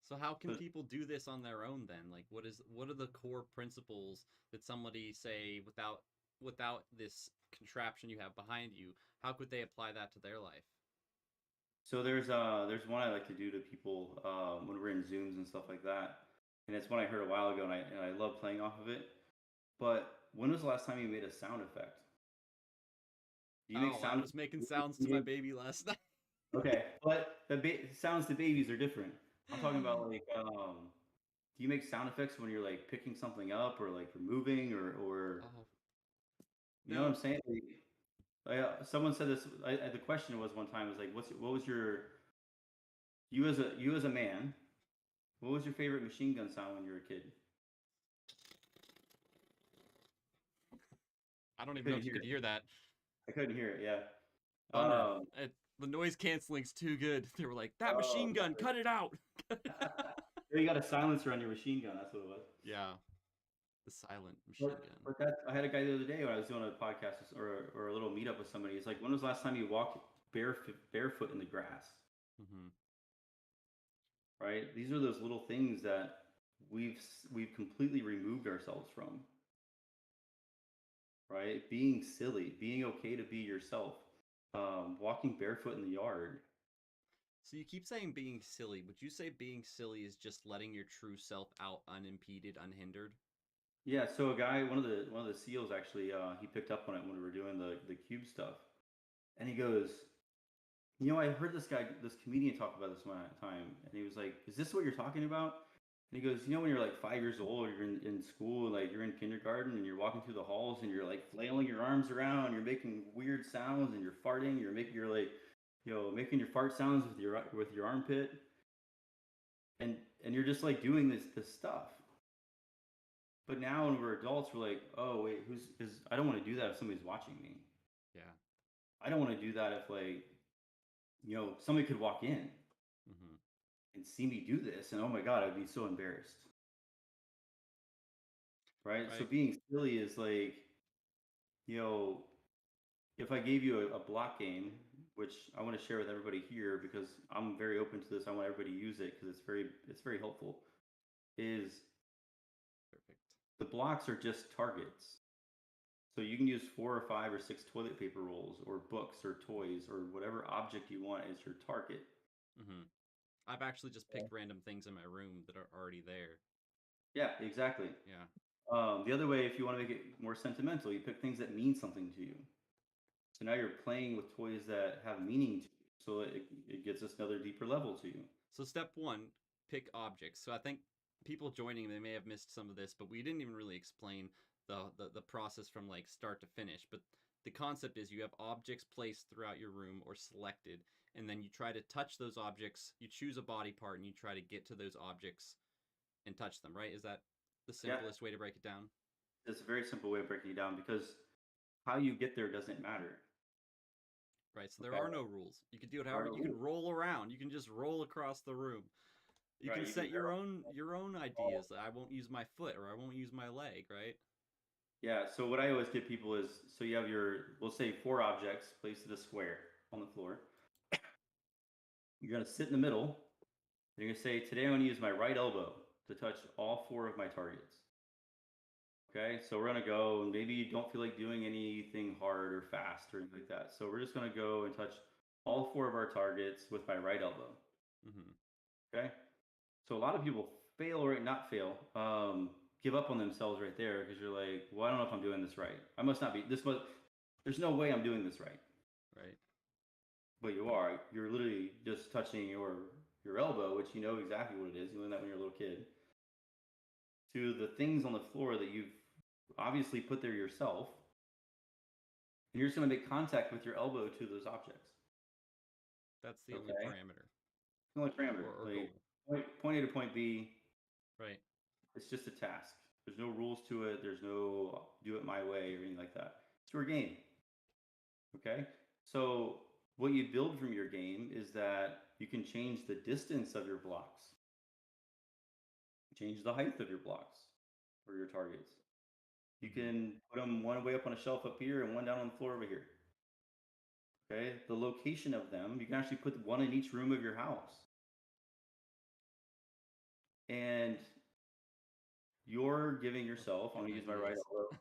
So how can
So,
people do this on their own then? Like what are the core principles that somebody say without this contraption you have behind you, how could they apply that to their life?
so there's one I like to do to people when we're in Zooms and stuff like that, and it's one I heard a while ago, and I love playing off of it. But when was the last time you made a sound effect? Do you make
Oh, I
sound?
was making sounds to my baby last night.
Okay, but the sounds to babies are different. I'm talking about like, do you make sound effects when you're like picking something up or like removing or
Oh,
you know what I'm
no.
saying? Someone said this. The question was one time was like, what was your you as a man? What was your favorite machine gun sound when you were a kid?
I don't
I
even know
couldn't
if you
hear
could
it.
hear that.
I couldn't hear it. Yeah.
Bummer.
Um,
The noise canceling's too good. They were like, "That
oh,
machine gun, cut it out."
you got a silencer on your machine gun. That's what it was.
Yeah, the silent machine gun.
But that I had a guy the other day when I was doing a podcast or a little meetup with somebody. It's like, when was the last time you walked barefoot in the grass?
Hmm.
Right? These are those little things that we've completely removed ourselves from. Right? Being silly, being okay to be yourself, walking barefoot in the yard.
So you keep saying being silly. Would you say being silly is just letting your true self out unimpeded, unhindered?
Yeah. So a guy, one of the SEALs actually, he picked up on it when we were doing the cube stuff, and he goes, I heard this comedian talk about this one time, and he was like, "Is this what you're talking about?" And he goes, when you're like 5 years old, or you're in school, like you're in kindergarten, and you're walking through the halls, and you're like flailing your arms around, you're making weird sounds, and you're farting, you're like, making your fart sounds with your armpit, and you're just like doing this stuff. But now when we're adults, we're like, oh wait, who's is I don't want to do that if somebody's watching me.
Yeah.
I don't want to do that if like, somebody could walk in
Hmm.
and see me do this and oh my god, I'd be so embarrassed. Right? So
Right.
being silly is like, you know, if I gave you a block game, which I want to share with everybody here because I'm very open to this, I want everybody to use it because it's very helpful. Is
Perfect.
the blocks are just targets. So you can use 4 or 5 or 6 toilet paper rolls or books or toys or whatever object you want as your target.
Hmm. I've actually just
Yeah.
picked random things in my room that are already there.
Yeah, exactly.
Yeah.
The other way, if you want to make it more sentimental, you pick things that mean something to you. So now you're playing with toys that have meaning to you. So it gets us another deeper level to you.
So step one, pick objects. So I think people joining, they may have missed some of this, but we didn't even really explain the process from like start to finish. But the concept is you have objects placed throughout your room or selected, and then you try to touch those objects. You choose a body part and you try to get to those objects and touch them, right? Is that the
Yeah,
simplest way to break it down?
it's a very simple way of breaking it down because how you get there doesn't matter.
Right. So there
Okay.
are no rules. You can do it
There are
however
no
you can
rules.
roll around. You can just roll across the room. You can
Right. You can
set your own
barrel.
ideas. I won't use my foot or I won't use my leg, right?
Yeah. So what I always give people is so you have we'll say 4 objects placed in a square on the floor. You're going to sit in the middle and you're going to say, today I'm going to use my right elbow to touch all 4 of my targets. Okay, so we're gonna go, and maybe you don't feel like doing anything hard or fast or anything like that. So we're just gonna go and touch all 4 of our targets with my right elbow.
Hmm.
Okay, so a lot of people fail or not fail, give up on themselves right there because you're like, well, I don't know if I'm doing this right. I must not be. There's no way I'm doing this right.
Right.
But you are. You're literally just touching your elbow, which you know exactly what it is. You learned that when you're a little kid. To the things on the floor that you've obviously put there yourself, and you're just going to make contact with your elbow to those objects.
That's the only
Okay,
parameter
the only parameter.
or
Like
goal.
point A to point B.
Right.
It's just a task. There's no rules to it. There's no do it my way or anything like that. It's your game. Okay, so what you build from your game is that you can change the distance of your blocks, change the height of your blocks or your targets. You
Hmm.
can put them one way up on a shelf up here and one down on the floor over here. Okay, the location of them, you can actually put one in each room of your house. And you're giving yourself, I'm gonna
Getting
use my right
ideas.
elbow.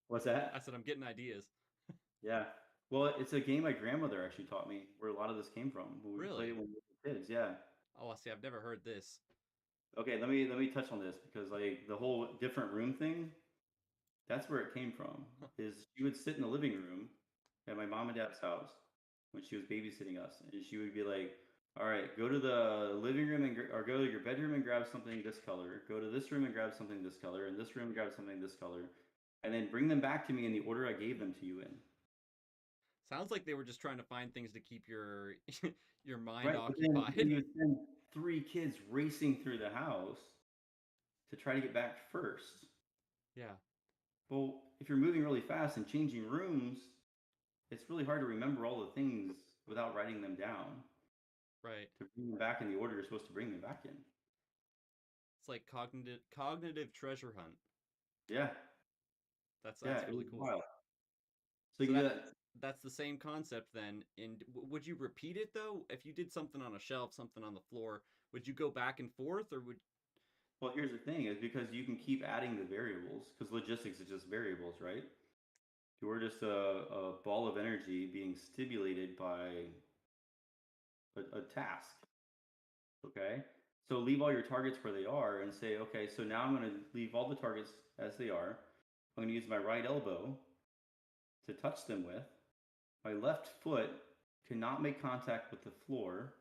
What's
I
that?
said I'm getting ideas.
Yeah. Well, it's a game my grandmother actually taught me where a lot of this came from when we played it
Really?
when we were kids. Yeah.
Oh, I see. I've never heard this.
Okay, let me touch on this because like the whole different room thing, that's where it came from.
Huh.
Is she would sit in the living room at my mom and dad's house when she was babysitting us, and she would be like, "All right, go to the living room or go to your bedroom and grab something this color. Go to this room and grab something this color, and this room and grab something this color, and then bring them back to me in the order I gave them to you in."
Sounds like they were just trying to find things to keep your your mind
Right, but then
occupied.
you would send 3 kids racing through the house to try to get back first.
Yeah.
Well, if you're moving really fast and changing rooms, it's really hard to remember all the things without writing them down
Right.
to bring them back in the order you're supposed to bring them back in.
It's like cognitive treasure hunt.
Yeah, yeah,
That's
it was
really cool.
wild. So
So
you do
that
that.
that's the same concept then. And would you repeat it though? If you did something on a shelf, something on the floor, would you go back and forth or would
Well, here's the thing: is because you can keep adding the variables because logistics is just variables, right? You're just a ball of energy being stimulated by a task. Okay. So leave all your targets where they are and say, okay, so now I'm going to leave all the targets as they are. I'm going to use my right elbow to touch them with. My left foot cannot make contact with the floor.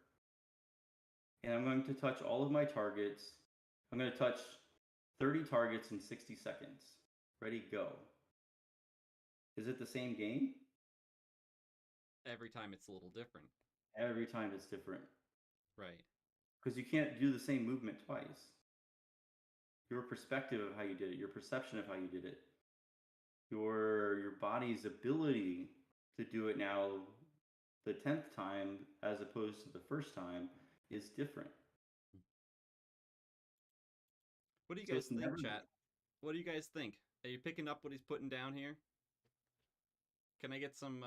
And I'm going to touch all of my targets. I'm going to touch 30 targets in 60 seconds. Ready, go. Is it the same game?
every time it's a little different?
Every time it's different
Right.
because you can't do the same movement twice. Your perspective of how you did it, your perception of how you did it, your body's ability to do it now the 10th time as opposed to the first time is different.
What do you
So
guys
it's
think,
never
chat? What do you guys think? Are you picking up what he's putting down here? Can I get some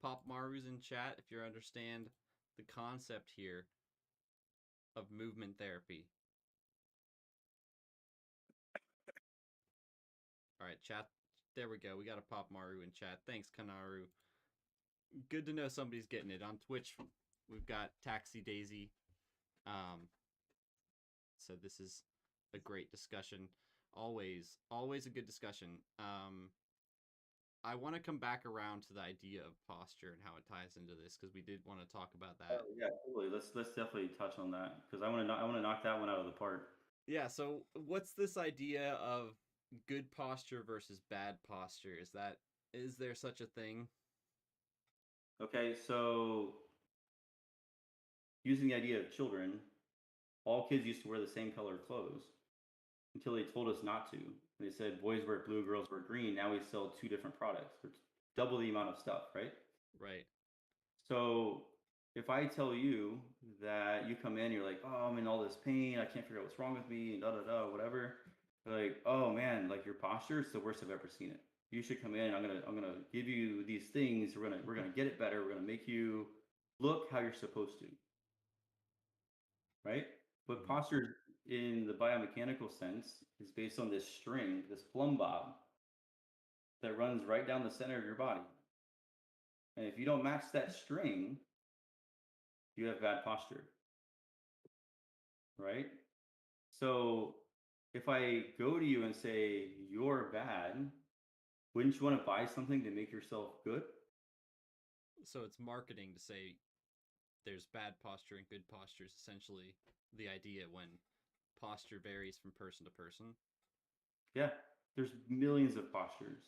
Pop Marus in chat if you understand the concept here of movement therapy? All right, chat. There we go. We got a Pop Maru in chat. Thanks, Kanaru. Good to know somebody's getting it. On Twitch, we've got Taxi Daisy. So this is a great discussion. Always a good discussion. I want to come back around to the idea of posture and how it ties into this because we did want to talk about that.
Oh, yeah, totally. Let's definitely touch on that because I want to knock that one out of the park.
Yeah, so what's this idea of good posture versus bad posture? Is there such a thing?
Okay, so using the idea of children, all kids used to wear the same color clothes until they told us not to. They said boys wear blue, girls wear green. Now we sell two different products for double the amount of stuff, right?
Right.
So if I tell you that you come in, you're like, oh, I'm in all this pain. I can't figure out what's wrong with me, and da da da, whatever. You're like, oh man, like your posture is the worst I've ever seen it. You should come in. I'm gonna give you these things. We're gonna get it better. We're gonna make you look how you're supposed to, right? But
Mhm.
posture in the biomechanical sense is based on this string, this plumb bob that runs right down the center of your body. And if you don't match that string, you have bad posture, right? So if I go to you and say you're bad, wouldn't you want to buy something to make yourself good?
So it's marketing to say there's bad posture and good posture is essentially the idea when posture varies from person to person.
Yeah, there's millions of postures.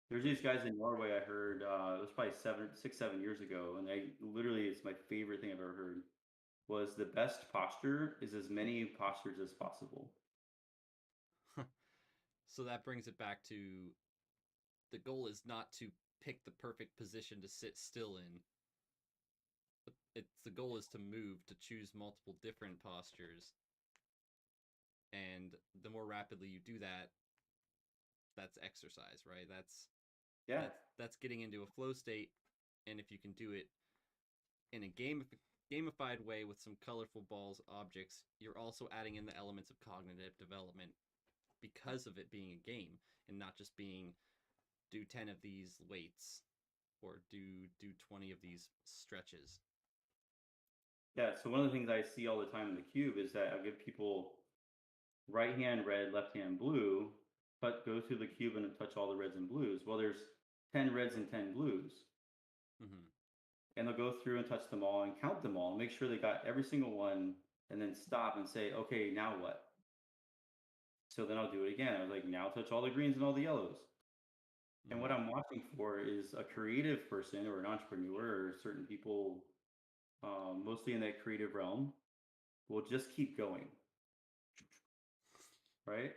There's these guys in Norway I heard, it was probably 7 years ago, and they literally, it's my favorite thing I've ever heard, was the best posture is as many postures as possible.
So that brings it back to the goal is not to pick the perfect position to sit still in. The goal is to move, to choose multiple different postures. And the more rapidly you do that, that's exercise, right?
Yeah,
That's getting into a flow state, and if you can do it in a gamified way with some colorful balls objects, you're also adding in the elements of cognitive development because of it being a game and not just being do 10 of these weights or do 20 of these stretches.
yeah. So one of the things I see all the time in the cube is that I give people right hand red, left hand blue, but go through the cube and touch all the reds and blues. Well, there's 10 reds and 10 blues.
Mm-hmm.
And they'll go through and touch them all and count them all and make sure they got every single one and then stop and say, okay, now what? So then I'll do it again. I was like, now touch all the greens and all the yellows. And what I'm watching for is a creative person or an entrepreneur or certain people, mostly in that creative realm, will just keep going, right?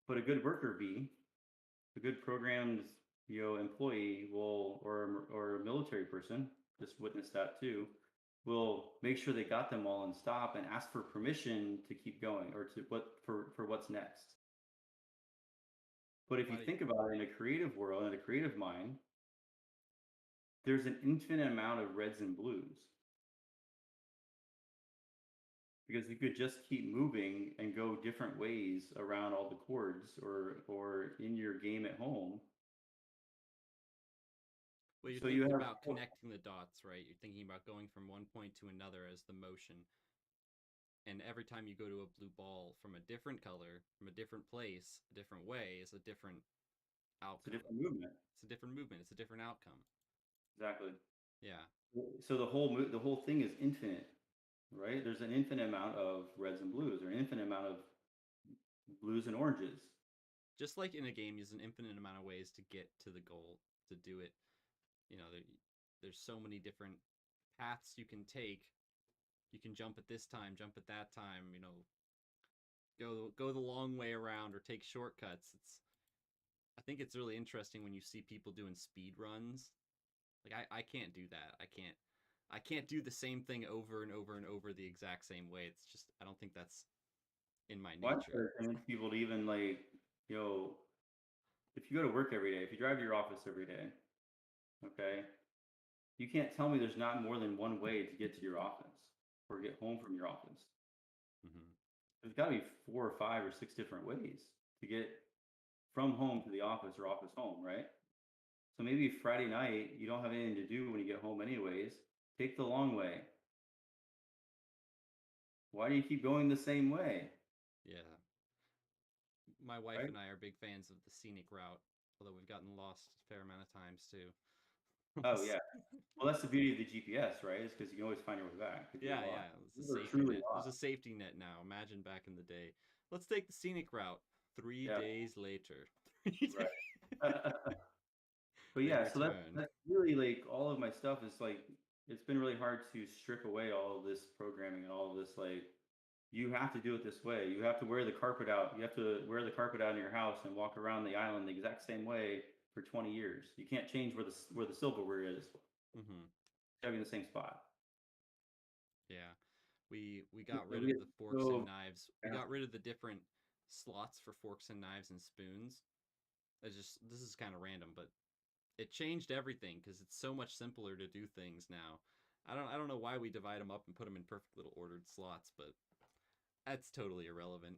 But a good worker bee, a good programmed employee will or a military person, just witness that too, will make sure they got them all and stop and ask for permission to keep going or to what for what's next. But if you
Why do
think about it in a creative world, in a creative mind, there's an infinite amount of reds and blues because you could just keep moving and go different ways around all the chords or in your game at home.
Well, you're
So you
thinking
have
about connecting the dots, right? You're thinking about going from one point to another as the motion. And every time you go to a blue ball from a different color, from a different place, a different way, is a different
it's a
outcome.
different movement.
It's a different movement. It's a different outcome.
Exactly.
Yeah.
So the whole thing is infinite, right? There's an infinite amount of reds and blues, or an infinite amount of blues and oranges.
Just like in a game, there's an infinite amount of ways to get to the goal, to do it. You know, there's so many different paths you can take. You can jump at this time, jump at that time, you know, go the long way around or take shortcuts. I think it's really interesting when you see people doing speed runs Like I can't do that. I can't do the same thing over and over and over the exact same way. It's just I don't think that's in my
Well, I try
nature.
to convince people to even like, you know, if you go to work every day, if you drive to your office every day, okay, you can't tell me there's not more than one way to get to your office or get home from your office.
Hmm.
There's got to be 4 or 5 or 6 different ways to get from home to the office or office home, right? So maybe Friday night, you don't have anything to do when you get home, anyways. Take the long way. Why do you keep going the same way?
Yeah. My wife
Right?
and I are big fans of the scenic route, although we've gotten lost a fair amount of times too.
Oh, yeah. Well, that's the beauty of the GPS, right? Is because you can always find your way back if you're
Yeah,
lost.
yeah. It's a
You are
safety
truly
net. There's a
lost.
safety net now. Imagine back in the day. Let's take the scenic route. 3
Yeah,
days later. 3 days.
right. But
They
yeah, so
return.
that's really like all of my stuff is like it's been really hard to strip away all of this programming and all of this like you have to do it this way. You have to wear the carpet out. You have to wear the carpet out in your house and walk around the island the exact same way for 20 years. You can't change where the silverware is.
Hmm.
It's gotta be in the same spot.
Yeah. We got
So
rid
we
of
get
the forks and
so
knives. We got
massive.
rid of the different slots for forks and knives and spoons. It's just this is kind of random, but it changed everything because it's so much simpler to do things now. I don't know why we divide them up and put them in perfect little ordered slots, but that's totally irrelevant.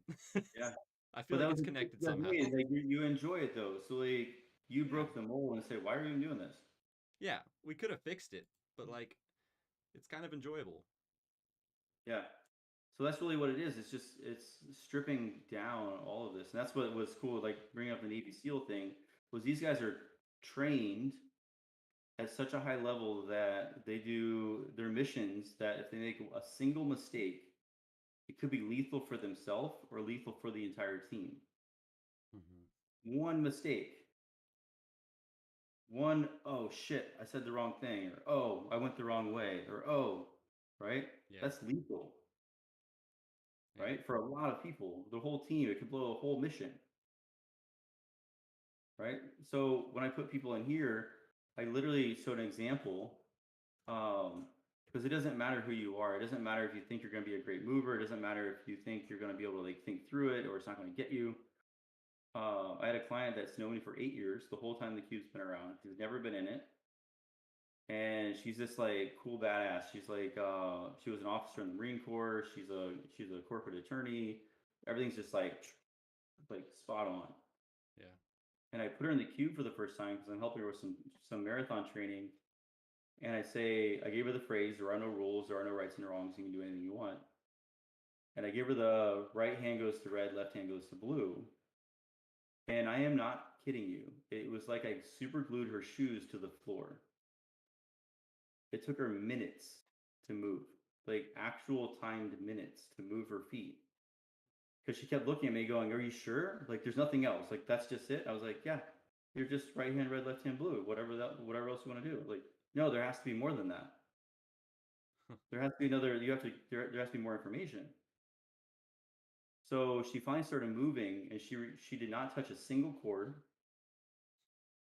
Yeah.
I feel
But that
like
was
it's
the
connected
the
somehow.
way, like you enjoy it though. So like you
Yeah.
broke the mold and said, why are you even doing this?
Yeah, we could have fixed it, but like it's kind of enjoyable.
Yeah. So that's really what it is. It's just it's stripping down all of this, and that's what was cool. Like bringing up the Navy SEAL thing was these guys are trained at such a high level that they do their missions that if they make a single mistake, it could be lethal for themselves or lethal for the entire team.
Hmm.
One mistake, one oh shit, I said the wrong thing, or oh I went the wrong way, or oh right,
Yeah,
that's lethal,
yeah.
right? For a lot of people, the whole team, it could blow a whole mission. Right? So when I put people in here, I literally showed an example because it doesn't matter who you are. It doesn't matter if you think you're going to be a great mover. It doesn't matter if you think you're going to be able to like think through it or it's not going to get you. I had a client that's known me for 8 years, the whole time the cube's been around. She's never been in it, and she's this like cool badass. She's like she was an officer in the Marine Corps. She's a corporate attorney. Everything's just like spot on.
Yeah.
And I put her in the cube for the first time because I'm helping her with some marathon training. And I gave her the phrase, "There are no rules, there are no rights and wrongs. You can do anything you want." And I gave her the right hand goes to red, left hand goes to blue. And I am not kidding you. It was like I super glued her shoes to the floor. It took her minutes to move, like actual timed minutes to move her feet. Because she kept looking at me going, "Are you sure? Like there's nothing else. Like that's just it." I was like, "Yeah, you're just right hand red, left hand blue. Whatever else you want to do." Like, no, there has to be more than that. There has to be another. There has to be more information. So she finally started moving, and she did not touch a single chord.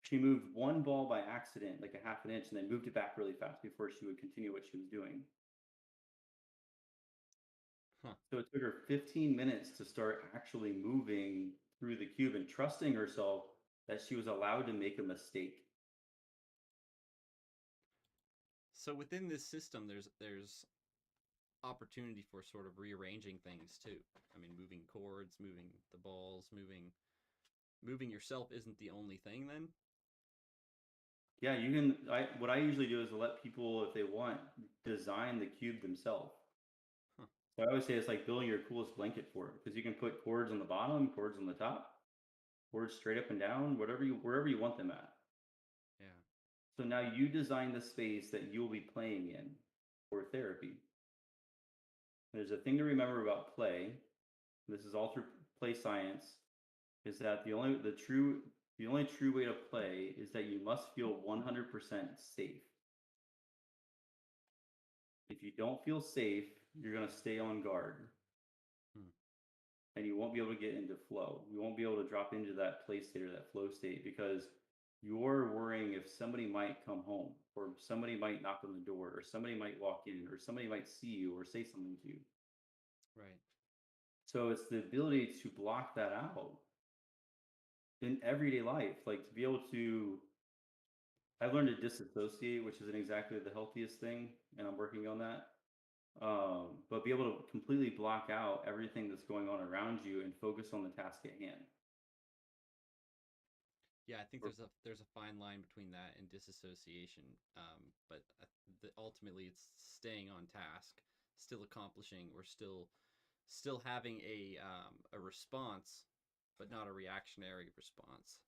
She moved one ball by accident, like a half an inch, and then moved it back really fast before she would continue what she was doing.
Huh.
So it took her 15 minutes to start actually moving through the cube and trusting herself that she was allowed to make a mistake.
So within this system, there's opportunity for sort of rearranging things too. I mean, moving chords, moving the balls, moving yourself isn't the only thing then.
Yeah, you can. What I usually do is let people, if they want, design the cube themselves.
Huh.
So I always say it's like building your coolest blanket for it because you can put cords on the bottom, cords on the top, cords straight up and down, wherever you want them at.
Yeah.
So now you design the space that you'll be playing in for therapy. There's a thing to remember about play. This is all through play science. Is that the only true way to play is that you must feel 100% safe. If you don't feel safe, you're going to stay on guard
Hmm.
and you won't be able to get into flow. You won't be able to drop into that play state or that flow state because you're worrying if somebody might come home, or somebody might knock on the door, or somebody might walk in, or somebody might see you or say something to you.
Right.
So it's the ability to block that out in everyday life, like to be able to. I've learned to disassociate, which isn't exactly the healthiest thing, and I'm working on that. But be able to completely block out everything that's going on around you and focus on the task at hand.
Yeah, I think
Or-
there's a fine line between that and disassociation. But ultimately, it's staying on task, still accomplishing, or still having a response, but not a reactionary response,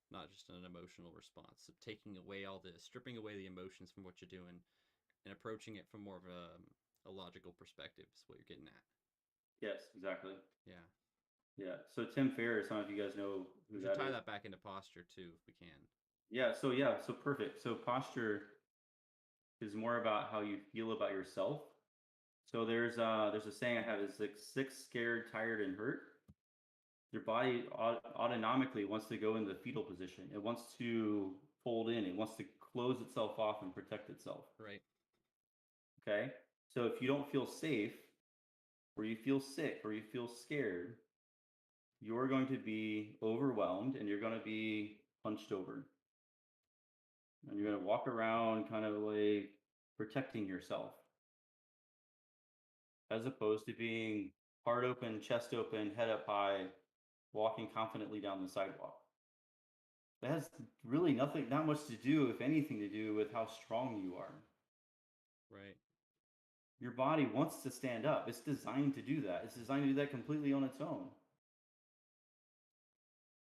not just an emotional response. So taking away stripping away the emotions from what you're doing, and approaching it from more of a logical perspective is what you're getting at.
Yes, exactly.
Yeah.
Yeah. So Tim Ferriss, I don't know if you guys know
We
who
should
that
tie
is.
that back into posture too, if we can.
Yeah. So perfect. So posture is more about how you feel about yourself. So there's a saying I have is like sick, scared, tired, and hurt. Your body autonomically wants to go in the fetal position. It wants to fold in. It wants to close itself off and protect itself.
Right.
Okay. So if you don't feel safe, or you feel sick, or you feel scared, you're going to be overwhelmed and you're going to be punched over. And you're going to walk around kind of like protecting yourself, as opposed to being heart open, chest open, head up high, walking confidently down the sidewalk. That has really nothing, not much to do, if anything, to do with how strong you are.
Right.
Your body wants to stand up. It's designed to do that. It's designed to do that completely on its own.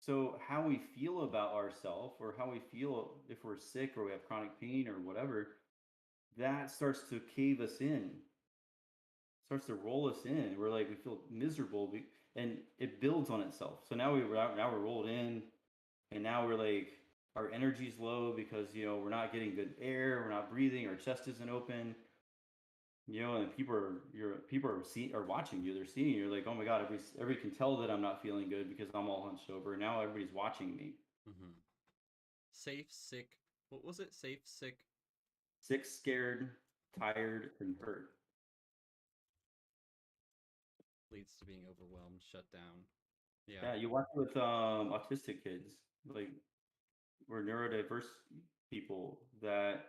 So how we feel about ourselves, or how we feel if we're sick or we have chronic pain or whatever, that starts to cave us in, starts to roll us in. We're like, we feel miserable, and it builds on itself. So now we're rolled in, and now we're like, our energy's low because we're not getting good air, we're not breathing, our chest isn't open. And people are watching you. They're seeing you. You're like, oh my god, everybody can tell that I'm not feeling good because I'm all hunched over. Now everybody's watching me.
Mm-hmm. Safe, sick. What was it? Safe, sick.
Sick, scared, tired, and hurt.
Leads to being overwhelmed, shut down. Yeah.
Yeah, you watch it with autistic kids, like, or neurodiverse people that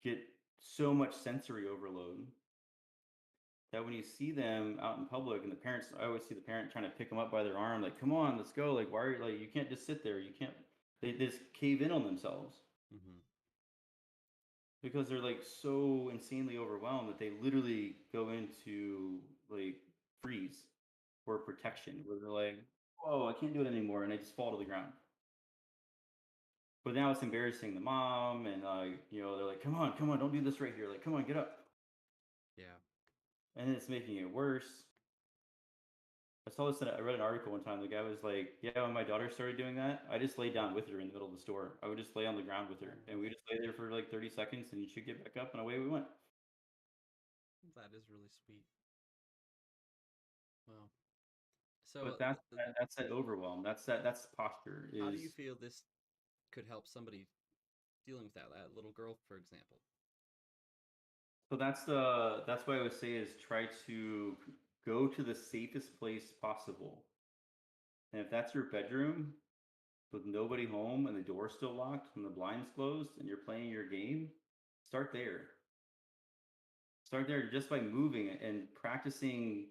get so much sensory overload that when you see them out in public, and the parents, I always see the parent trying to pick them up by their arm, like, come on, let's go. Like, why are you, like, you can't just sit there. You can't, they just cave in on themselves
Mm-hmm.
because they're like so insanely overwhelmed that they literally go into like freeze or protection, where they're like, whoa, I can't do it anymore. And they just fall to the ground. But now it's embarrassing the mom, and they're like, come on, don't do this right here. Like, come on, get up.
Yeah.
And it's making it worse. I read an article one time. The guy was like, yeah, when my daughter started doing that, I just laid down with her in the middle of the store. I would just lay on the ground with her, and we just lay there for like 30 seconds, and she'd get back up, and away we went.
That is really sweet. Wow. So,
But that's that overwhelm. That's posture.
how do you
Is
feel this could help somebody dealing with that little girl, for example?
So that's what I would say is try to go to the safest place possible. And if that's your bedroom with nobody home and the door's still locked and the blinds closed and you're playing your game, start there. Start there just by moving and practicing.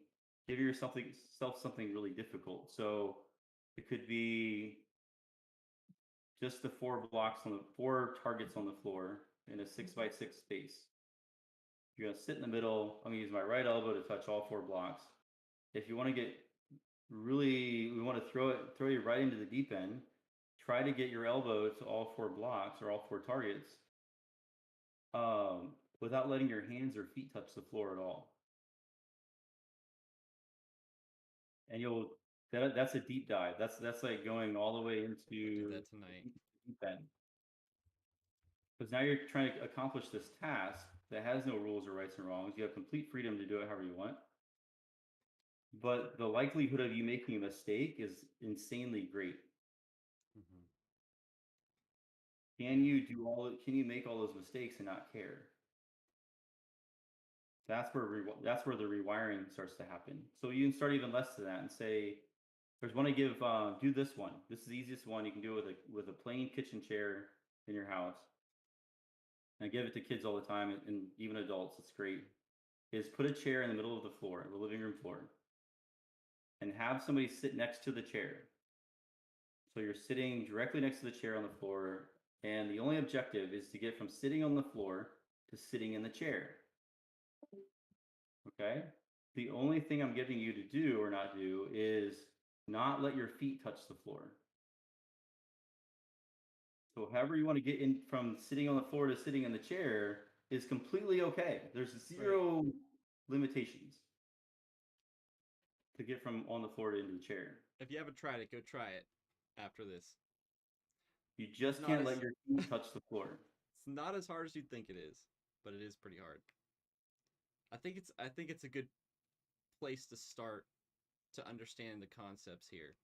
Give yourself something really difficult. So it could be just the four targets on the floor in a 6x6 space. You're gonna sit in the middle. I'm gonna use my right elbow to touch all four blocks. If you want to get we want to throw you right into the deep end. Try to get your elbow to all four blocks or all four targets, without letting your hands or feet touch the floor at all. And that's a deep dive. That's like going all the way
We'll do
into
that tonight.
the deep end. Because now you're trying to accomplish this task that has no rules or rights and wrongs. You have complete freedom to do it however you want. But the likelihood of you making a mistake is insanely great.
Mm-hmm.
Can you make all those mistakes and not care? That's where the rewiring starts to happen. So you can start even less than that and say, there's one I give. Do this one. This is the easiest one. You can do it with a plain kitchen chair in your house. And I give it to kids all the time, and even adults. It's great. Is put a chair in the middle of the floor, the living room floor, and have somebody sit next to the chair. So you're sitting directly next to the chair on the floor, and the only objective is to get from sitting on the floor to sitting in the chair. Okay? The only thing I'm giving you to do or not do is not let your feet touch the floor. So however you want to get in from sitting on the floor to sitting in the chair is completely okay. There's zero limitations to get from on the floor to into the chair.
If you haven't tried it, go try it after this.
You just
not
can't
as-
let your feet touch the floor.
It's not as hard as you'd think it is, but it is pretty hard. I think it's a good place to start to understand the concepts here.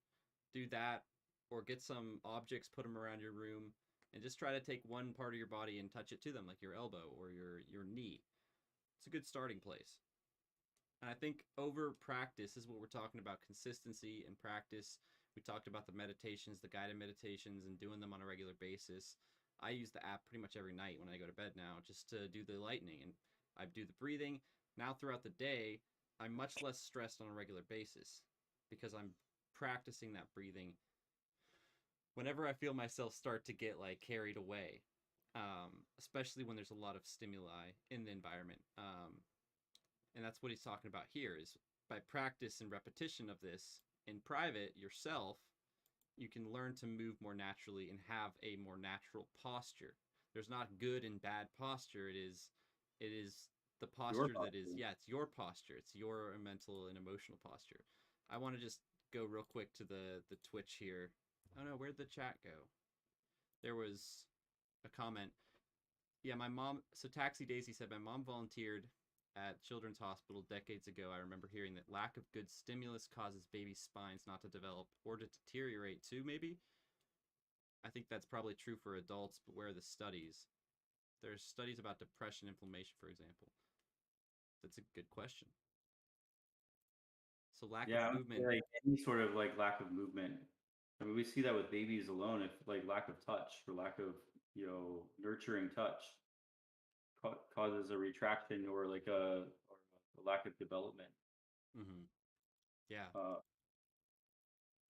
Do that, or get some objects, put them around your room, and just try to take one part of your body and touch it to them, like your elbow or your knee. It's a good starting place. And I think over practice is what we're talking about, consistency and practice. We talked about the meditations, the guided meditations, and doing them on a regular basis. I use the app pretty much every night when I go to bed now, just to do the lightning, and I do the breathing. Now throughout the day, I'm much less stressed on a regular basis because I'm practicing that breathing whenever I feel myself start to get like carried away, especially when there's a lot of stimuli in the environment. And that's what he's talking about here is by practice and repetition of this in private yourself, you can learn to move more naturally and have a more natural posture. There's not good and bad posture. It is the posture that is,
posture.
yeah, it's your posture. It's your mental and emotional posture. I want to just go real quick to the Twitch here. Oh no, where'd the chat go? There was a comment. Yeah, my mom. So Taxi Daisy said my mom volunteered at Children's Hospital decades ago. I remember hearing that lack of good stimulus causes babies' spines not to develop or to deteriorate too. Maybe. I think that's probably true for adults, but where are the studies? There's studies about depression, inflammation, for example. That's a good question. So lack
Yeah, I
of
would say,
movement.
like any sort of like lack of movement. I mean, we see that with babies alone. If like lack of touch or lack of nurturing touch causes a retraction or like or a lack of development.
Mm-hmm. Yeah.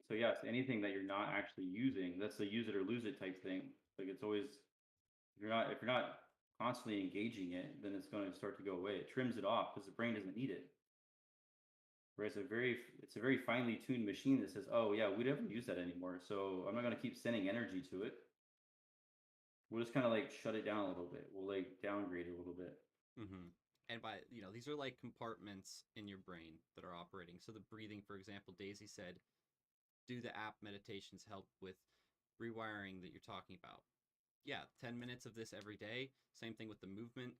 So yes, anything that you're not actually using, that's the use it or lose it type thing. Like it's always if you're not constantly engaging it, then it's going to start to go away. It trims it off because the brain doesn't need it. Whereas it's a very finely tuned machine that says, oh yeah, we never use that anymore. So I'm not going to keep sending energy to it. We'll just kind of like shut it down a little bit. We'll like downgrade it a little bit.
Mm-hmm. And by, these are like compartments in your brain that are operating. So the breathing, for example, Daisy said, do the app meditations help with rewiring that you're talking about? Yeah, 10 minutes of this every day. Same thing with the movement.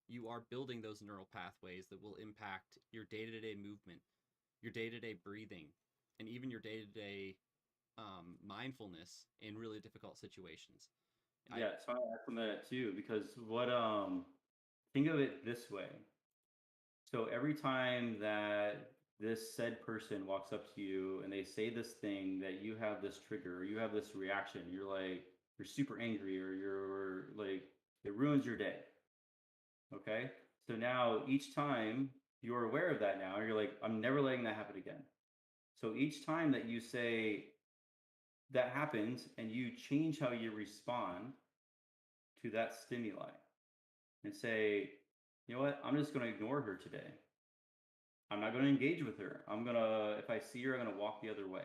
You are building those neural pathways that will impact your day-to-day movement, your day-to-day breathing, and even your day-to-day mindfulness in really difficult situations.
Yeah, so I implement it too because think of it this way. So every time that this said person walks up to you and they say this thing that you have this trigger or you have this reaction, you're super angry or you're like it ruins your day. Okay? So now each time you're aware of that now, you're like, I'm never letting that happen again. So each time that you say that happens and you change how you respond to that stimuli and say, you know what, I'm just going to ignore her today. I'm not going to engage with her. If I see her, I'm going to walk the other way.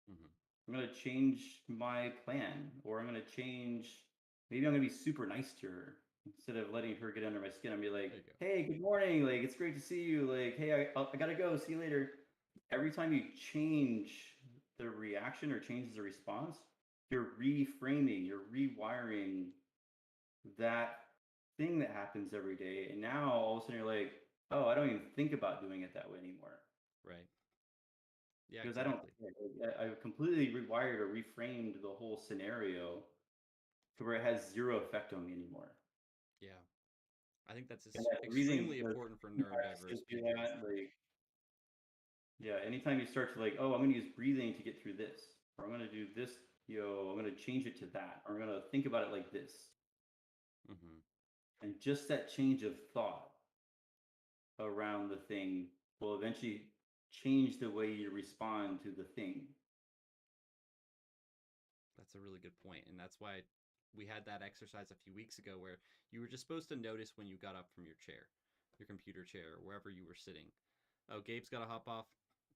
Mm-hmm.
I'm going to change my plan, or maybe I'm going to be super nice to her instead of letting her get under my skin and be like, hey, good morning. Like, it's great to see you. Like, hey, I got to go. See you later. Every time you change the reaction or changes the response, you're reframing, you're rewiring that thing that happens every day. And now all of a sudden you're like, oh, I don't even think about doing it that way anymore.
Right. Yeah,
Because
exactly.
I've completely rewired or reframed the whole scenario to where it has zero effect on me anymore.
Yeah. I think that's
And that breathing,
extremely important for
breathing
neurodiverse
practices do
people.
that. Like, yeah, anytime you start to like, oh, I'm going to use breathing to get through this, or I'm going to do this, I'm going to change it to that, or I'm going to think about it like this,
Hmm.
and just that change of thought around the thing will eventually change the way you respond to the thing.
That's a really good point, and that's why we had that exercise a few weeks ago where you were just supposed to notice when you got up from your chair, your computer chair, or wherever you were sitting. Oh, Gabe's got to hop off.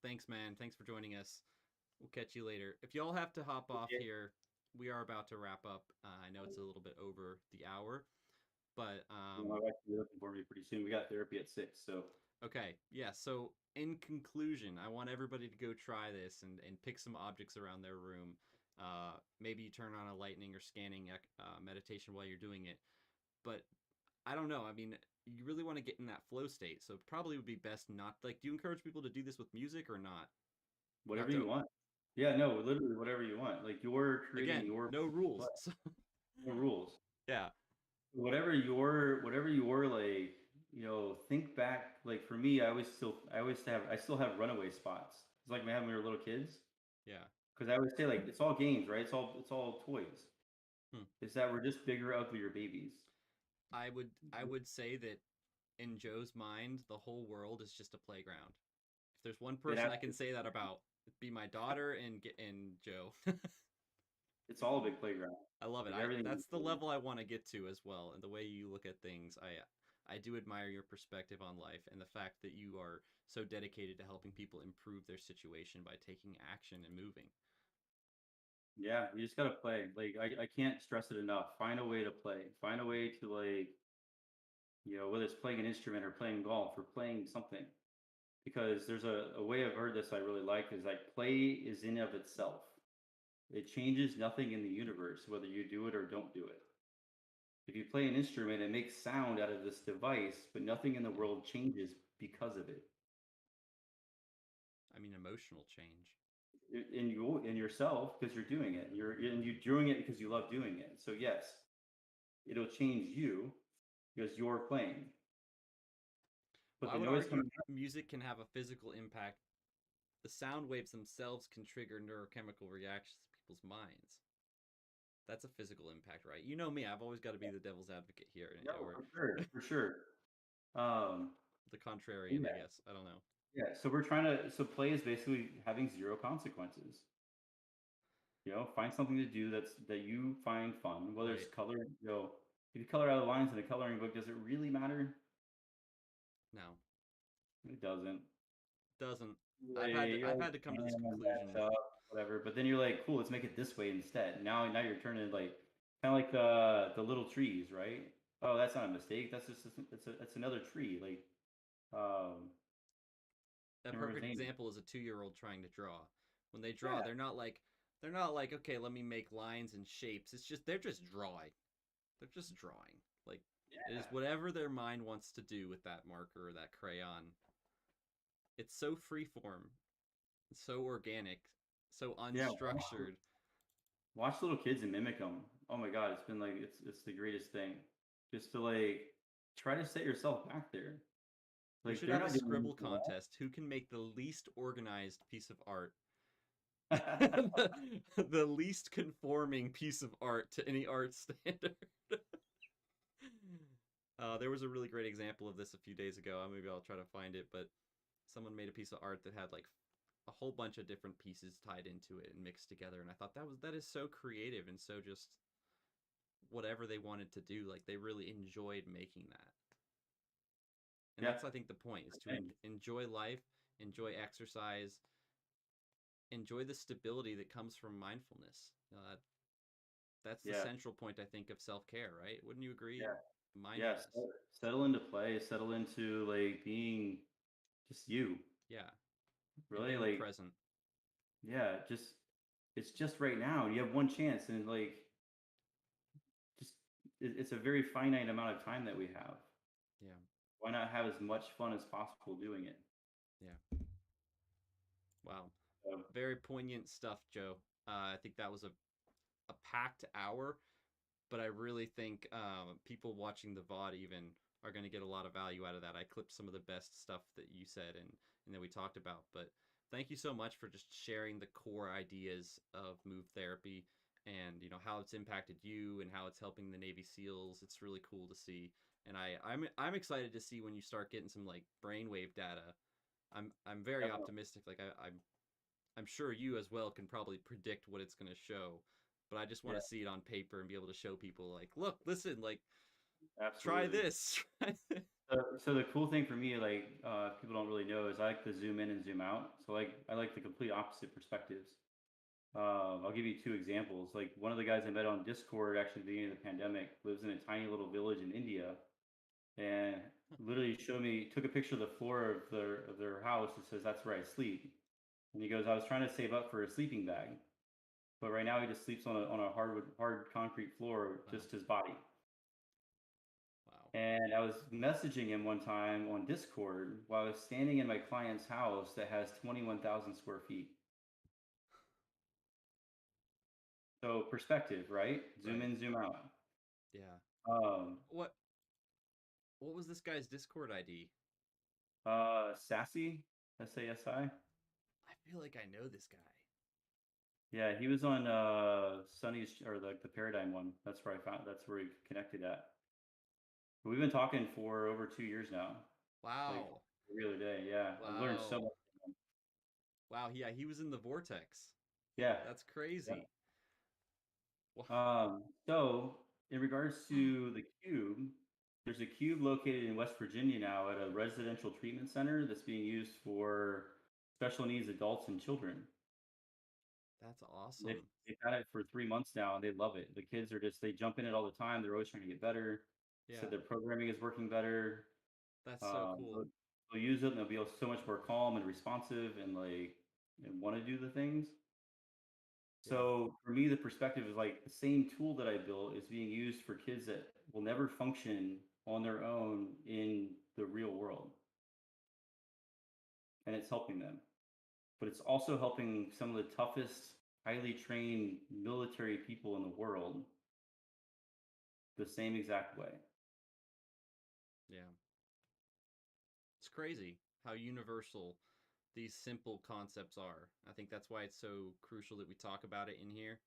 Thanks, man. Thanks for joining us. We'll catch you later. If y'all have to hop off
Okay.
here, we are about to wrap up. I know it's a little bit over the hour, but
My wife will be looking for me pretty soon. We got therapy at 6, so
okay, yeah. So in conclusion, I want everybody to go try this and pick some objects around their room. Maybe you turn on a lightning or scanning meditation while you're doing it. But I don't know. I mean, you really want to get in that flow state, so it probably would be best not like. Do you encourage people to do this with music or not?
whatever
Not
you
to
want. Yeah, no, literally whatever you want. Like you're creating
again,
your
no rules. So,
no rules.
yeah,
Whatever your like, think back. Like for me, I still have runaway spots. It's like we had when we were little kids.
yeah.
Because I always say like it's all games, right? It's all toys.
Hmm.
It's that we're just bigger, uglier babies.
I would say that in Joe's mind, the whole world is just a playground. If there's one
It
person I
has,
can say that about, it'd be my daughter and Joe.
it's all a big playground.
I love it.
Like everything.
That's the level I want to get to as well. And the way you look at things, I do admire your perspective on life and the fact that you are so dedicated to helping people improve their situation by taking action and moving.
Yeah, you just gotta play. Like I can't stress it enough. Find a way to play. Find a way to like, whether it's playing an instrument or playing golf or playing something. Because there's a way I've heard this I really like is like play is in of itself. It changes nothing in the universe, whether you do it or don't do it. If you play an instrument, it makes sound out of this device, but nothing in the
Yeah.
world changes because of it.
I mean, emotional change.
In yourself because you're doing it. You're doing it because you love doing it. So yes, it'll change you because you're playing.
Well,
But
I
the
would
noise
argue
coming out,
music can have a physical impact. The sound waves themselves can trigger neurochemical reactions in people's minds. That's a physical impact, right? You know me, I've always got to be the devil's advocate here,
no,
or
for sure, for sure. Um,
the contrarian, I
yeah,
guess. I don't know.
yeah. So play is basically having zero consequences. Find something to do that you find fun, whether it's
Right.
color. If you color out of lines in a coloring book, does it really matter?
No,
It doesn't.
doesn't.
You're
I've
like,
had to come to this
"Man, I
conclusion.
messed up," whatever. But then you're like, cool, let's make it this way instead. Now you're turning like kind of like the little trees, right? Oh, that's not a mistake. That's just it's another tree. Like um,
A
can't remember
perfect
his name.
example is a 2-year-old trying to draw. When they draw,
Yeah,
they're not like okay, let me make lines and shapes. It's just they're just drawing. They're just drawing. Like it is
yeah,
whatever their mind wants to do with that marker or that crayon. It's so freeform, so organic, so
yeah.
unstructured.
Watch little kids and mimic them. Oh my God, it's been like it's the greatest thing. Just to like try to set yourself back there.
We
Like
should
they're
have a
not doing
scribble
anything
contest. Who can make the least organized piece of art?
wrong.
The least conforming piece of art to any art standard. There was a really great example of this a few days ago. Maybe I'll try to find it, but someone made a piece of art that had like a whole bunch of different pieces tied into it and mixed together, and I thought that is so creative and so just whatever they wanted to do. Like they really enjoyed making that, and
Yeah,
that's I think the point is to
same.
enjoy life, enjoy exercise, enjoy the stability that comes from mindfulness. That's the
Yeah,
central point I think of self care, right? Wouldn't you agree?
yeah. Yeah,
Mindfulness.
settle into play, settle into like being just you.
Yeah, and
Really,
being
like,
present.
yeah, it's just right now. You have one chance, and like, just it's a very finite amount of time that we have.
Yeah,
Why not have as much fun as possible doing it?
yeah. Wow.
So,
Very poignant stuff, Joe. I think that was a packed hour, but I really think people watching the VOD even are going to get a lot of value out of that. I clipped some of the best stuff that you said and that we talked about. But thank you so much for just sharing the core ideas of move therapy and how it's impacted you and how it's helping the Navy SEALs. It's really cool to see, and I'm excited to see when you start getting some like brainwave data. I'm very
Yeah.
optimistic. Like I'm sure you as well can probably predict what it's going to show, but I just want
Yeah.
to see it on paper and be able to show people like, look, listen, like try
Absolutely.
this.
So the cool thing for me, like people don't really know, is I like to zoom in and zoom out. So like I like the complete opposite perspectives. I'll give you two examples. Like one of the guys I met on Discord, actually at the beginning of the pandemic, lives in a tiny little village in India, and literally showed me, took a picture of the floor of their house and says, "That's where I sleep." And he goes, "I was trying to save up for a sleeping bag, but right now he just sleeps on a hard concrete floor,
Wow.
just his body."
Wow.
And I was messaging him one time on Discord while I was standing in my client's house that has 21,000 square feet. So perspective, right? Zoom
Right.
in, zoom out.
Yeah.
Um,
What was this guy's Discord ID?
Sassy, SASI.
I feel like I know this guy.
Yeah, he was on Sunny's or the Paradigm one. That's where I found. That's where we connected at. We've been talking for over 2 years now. Like
Wow.
every other day. Yeah, I've learned so
Wow.
much.
Wow. Yeah, he was in the Vortex.
Yeah.
That's
Yeah.
crazy. Wow.
So in regards to the cube, there's a cube located in West Virginia now at a residential treatment center that's being used for special needs adults and children.
That's
They've,
awesome.
they've had it for 3 months now and they love it. The kids are just, they jump in it all the time. They're always trying to get better. So
Yeah.
their programming is working better.
That's so
Um,
cool.
they'll, they'll use it and they'll be so much more calm and responsive and like, and want to do the things.
Yeah.
So for me, the perspective is like the same tool that I built is being used for kids that will never function on their own in the real world. And it's helping them. But it's also helping some of the toughest, highly trained military people in the world the same exact way.
Yeah. It's crazy how universal these simple concepts are. I think that's why it's so crucial that we talk about it in here.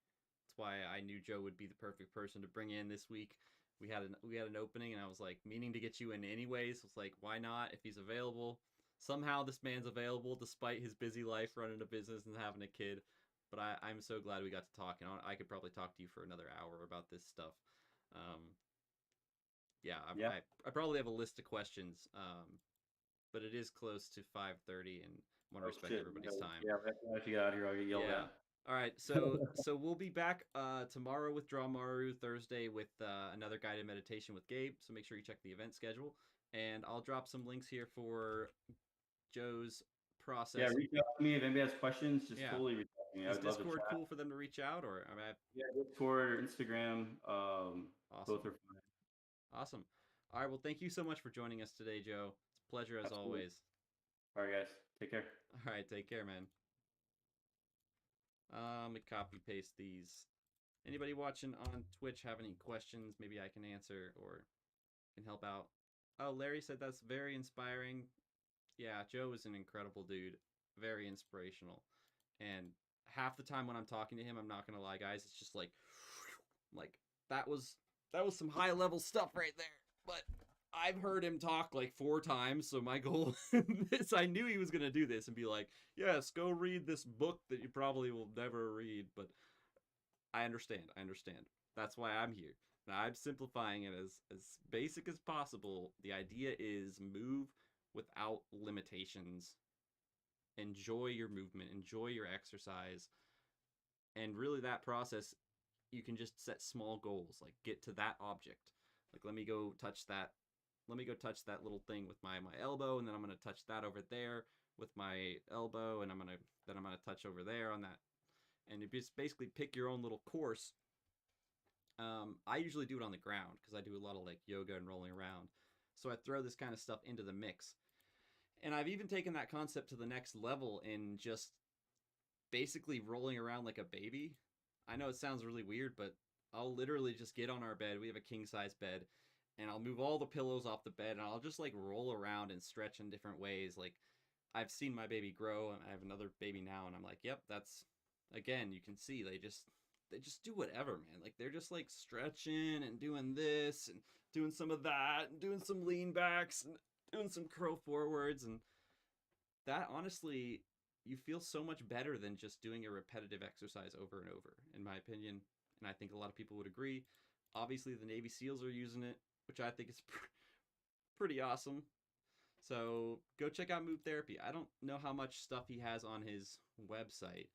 That's why I knew Joe would be the perfect person to bring in this week. We had an opening, and I was like meaning to get you in anyways. I was like, why not if he's available? Somehow this man's available despite his busy life running a business and having a kid. But I'm so glad we got to talk, and I could probably talk to you for another hour about this stuff. Um, yeah,
Yeah.
I probably have a list of questions, but it is close to 5:30 and want to
Oh
respect
shit.
everybody's time.
Yeah, if you get out of here, I'll get yelled
Yeah.
at.
All right. So we'll be back tomorrow with Draw Maru, Thursday with another guided meditation with Gabe. So make sure you check the event schedule, and I'll drop some links here for Joe's process.
Yeah, reach out to me if anybody has questions. Just
Yeah.
totally reach out to me.
Is
I'd love to
Discord
chat.
cool for them to reach out, or
Yeah, Discord or Instagram.
awesome,
Both are fine.
awesome. All right. Well, thank you so much for joining us today, Joe. It's a pleasure as
Absolutely.
always.
All right, guys. Take care.
All right. Take care, man. Let me copy paste these. Anybody watching on Twitch have any questions? Maybe I can answer or can help out. Oh, Larry said that's very inspiring. Yeah, Joe is an incredible dude. Very inspirational. And half the time when I'm talking to him, I'm not gonna lie, guys, it's just like that was some high level stuff right there. But I've heard him talk like 4 times, so my goal is I knew he was gonna do this and be like, yes, go read this book that you probably will never read, but I understand. I understand. That's why I'm here. Now, I'm simplifying it as basic as possible. The idea is move without limitations. Enjoy your movement, enjoy your exercise. And really that process you can just set small goals, like get to that object. Like let me go touch that little thing with my elbow, and then I'm going to touch that over there with my elbow, and I'm going to touch over there on that. And you just basically pick your own little course. I usually do it on the ground because I do a lot of like yoga and rolling around. So I throw this kind of stuff into the mix. And I've even taken that concept to the next level in just basically rolling around like a baby. I know it sounds really weird, but I'll literally just get on our bed. We have a king size bed, and I'll move all the pillows off the bed, and I'll just like roll around and stretch in different ways. Like I've seen my baby grow, and I have another baby now, and I'm like, yep, that's again. You can see they just do whatever, man. Like they're just like stretching and doing this and doing some of that and doing some lean backs and doing some curl forwards, and that honestly, you feel so much better than just doing a repetitive exercise over and over, in my opinion. And I think a lot of people would agree. Obviously, the Navy SEALs are using it, which I think is pretty awesome. So go check out Move Therapy. I don't know how much stuff he has on his website,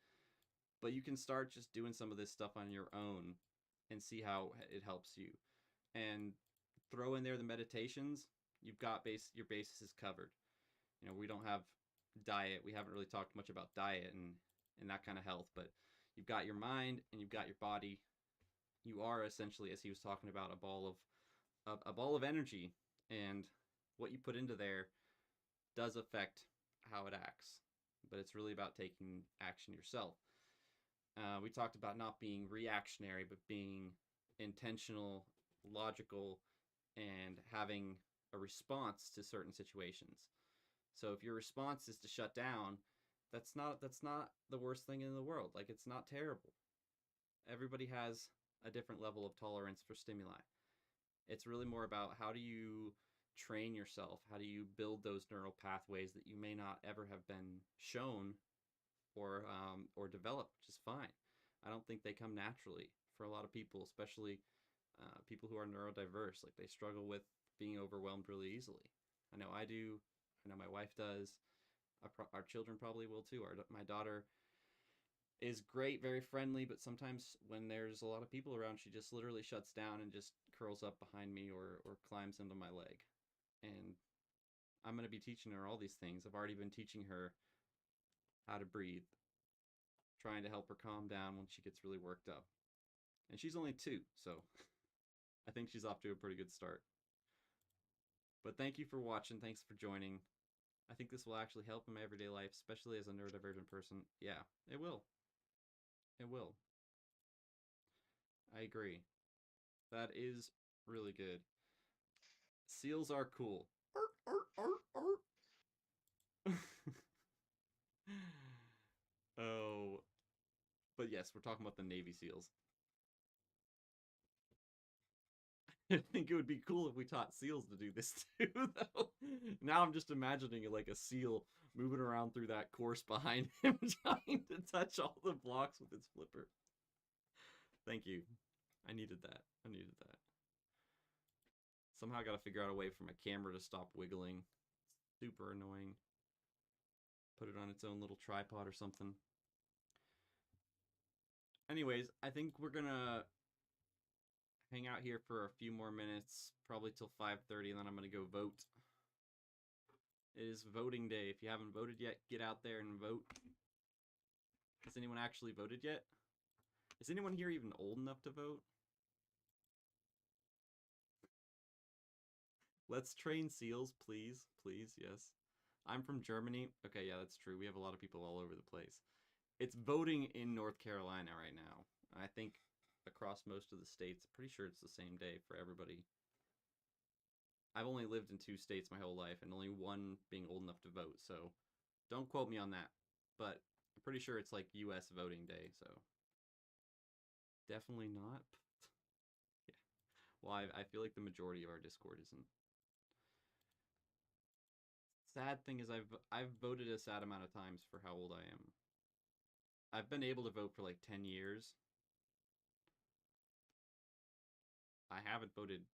but you can start just doing some of this stuff on your own and see how it helps you. And throw in there the meditations. You've got your basis is covered. You know, we don't have diet. We haven't really talked much about diet and that kind of health, but you've got your mind and you've got your body. You are essentially, as he was talking about, a ball of energy, and what you put into there does affect how it acts. But it's really about taking action yourself. We talked about not being reactionary, but being intentional, logical, and having a response to certain situations. So if your response is to shut down, that's not the worst thing in the world. Like it's not terrible. Everybody has a different level of tolerance for stimuli. It's really more about how do you train yourself? How do you build those neural pathways that you may not ever have been shown or developed, which is fine. I don't think they come naturally for a lot of people, especially people who are neurodiverse. Like they struggle with being overwhelmed really easily. I know I do. I know my wife does. Our children probably will too. My daughter is great, very friendly, but sometimes when there's a lot of people around, she just literally shuts down and just curls up behind me or climbs into my leg. And I'm going to be teaching her all these things. I've already been teaching her how to breathe, trying to help her calm down when she gets really worked up. And she's only 2, so I think she's off to a pretty good start. But thank you for watching. Thanks for joining. I think this will actually help in my everyday life, especially as a neurodivergent person. Yeah, it will. It will. I agree. That is really good. Seals are cool. Oh, but yes, we're talking about the Navy SEALs. I think it would be cool if we taught SEALs to do this too, though. Now I'm just imagining like a SEAL moving around through that course behind him, trying to touch all the blocks with his flipper. Thank you. I needed that. I needed that. Somehow I gotta figure out a way for my camera to stop wiggling. Super annoying. Put it on its own little tripod or something. Anyways, I think we're gonna hang out here for a few more minutes, probably till 5:30, and then I'm gonna go vote. It is voting day. If you haven't voted yet, get out there and vote. Has anyone actually voted yet? Is anyone here even old enough to vote? Let's train SEALs, please. Please, yes. I'm from Germany. Okay, yeah, that's true. We have a lot of people all over the place. It's voting in North Carolina right now. I think across most of the states, pretty sure it's the same day for everybody. I've only lived in 2 states my whole life, and only one being old enough to vote, so don't quote me on that. But I'm pretty sure it's like US voting day, so definitely not. Yeah. Well, I feel like the majority of our Discord isn't. Sad thing is I've voted a sad amount of times for how old I am. I've been able to vote for like 10 years. I haven't voted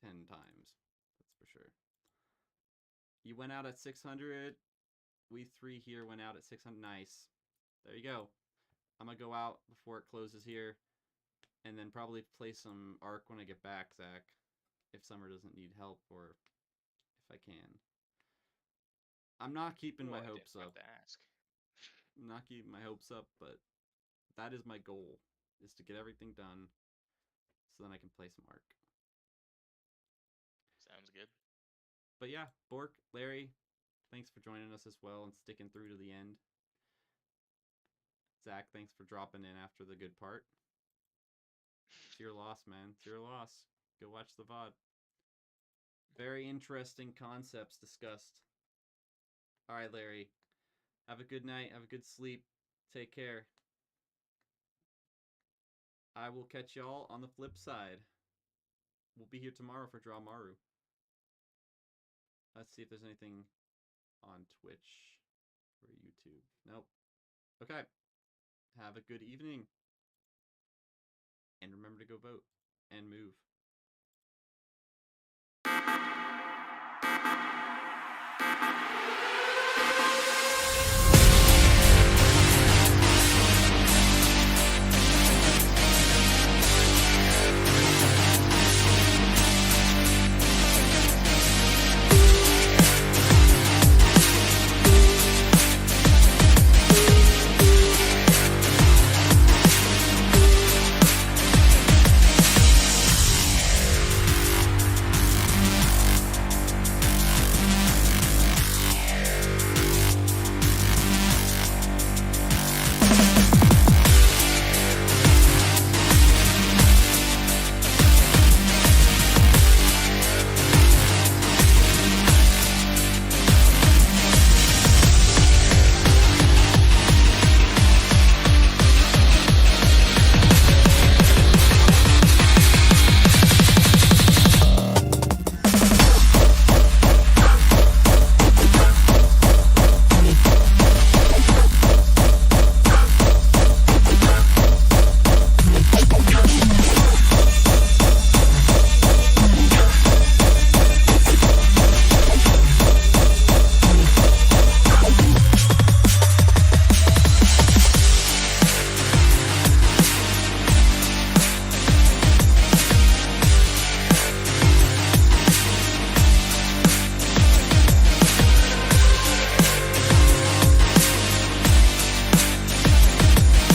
10 times. That's for sure. You went out at 600. We 3 here went out at 600. Nice. There you go. I'm going to go out before it closes here. And then probably play some Ark when I get back, Zach. If Summer doesn't need help, or if I can. I'm not keeping my hopes up. I'm not keeping my hopes up, but that is my goal, is to get everything done so then I can play some Ark.
Sounds good.
But yeah, Bork, Larry, thanks for joining us as well and sticking through to the end. Zach, thanks for dropping in after the good part. It's your loss, man. It's your loss. Go watch the VOD. Very interesting concepts discussed. All right, Larry. Have a good night. Have a good sleep. Take care. I will catch y'all on the flip side. We'll be here tomorrow for Draw Maru. Let's see if there's anything on Twitch or YouTube. Nope. Okay. Have a good evening. And remember to go vote and move.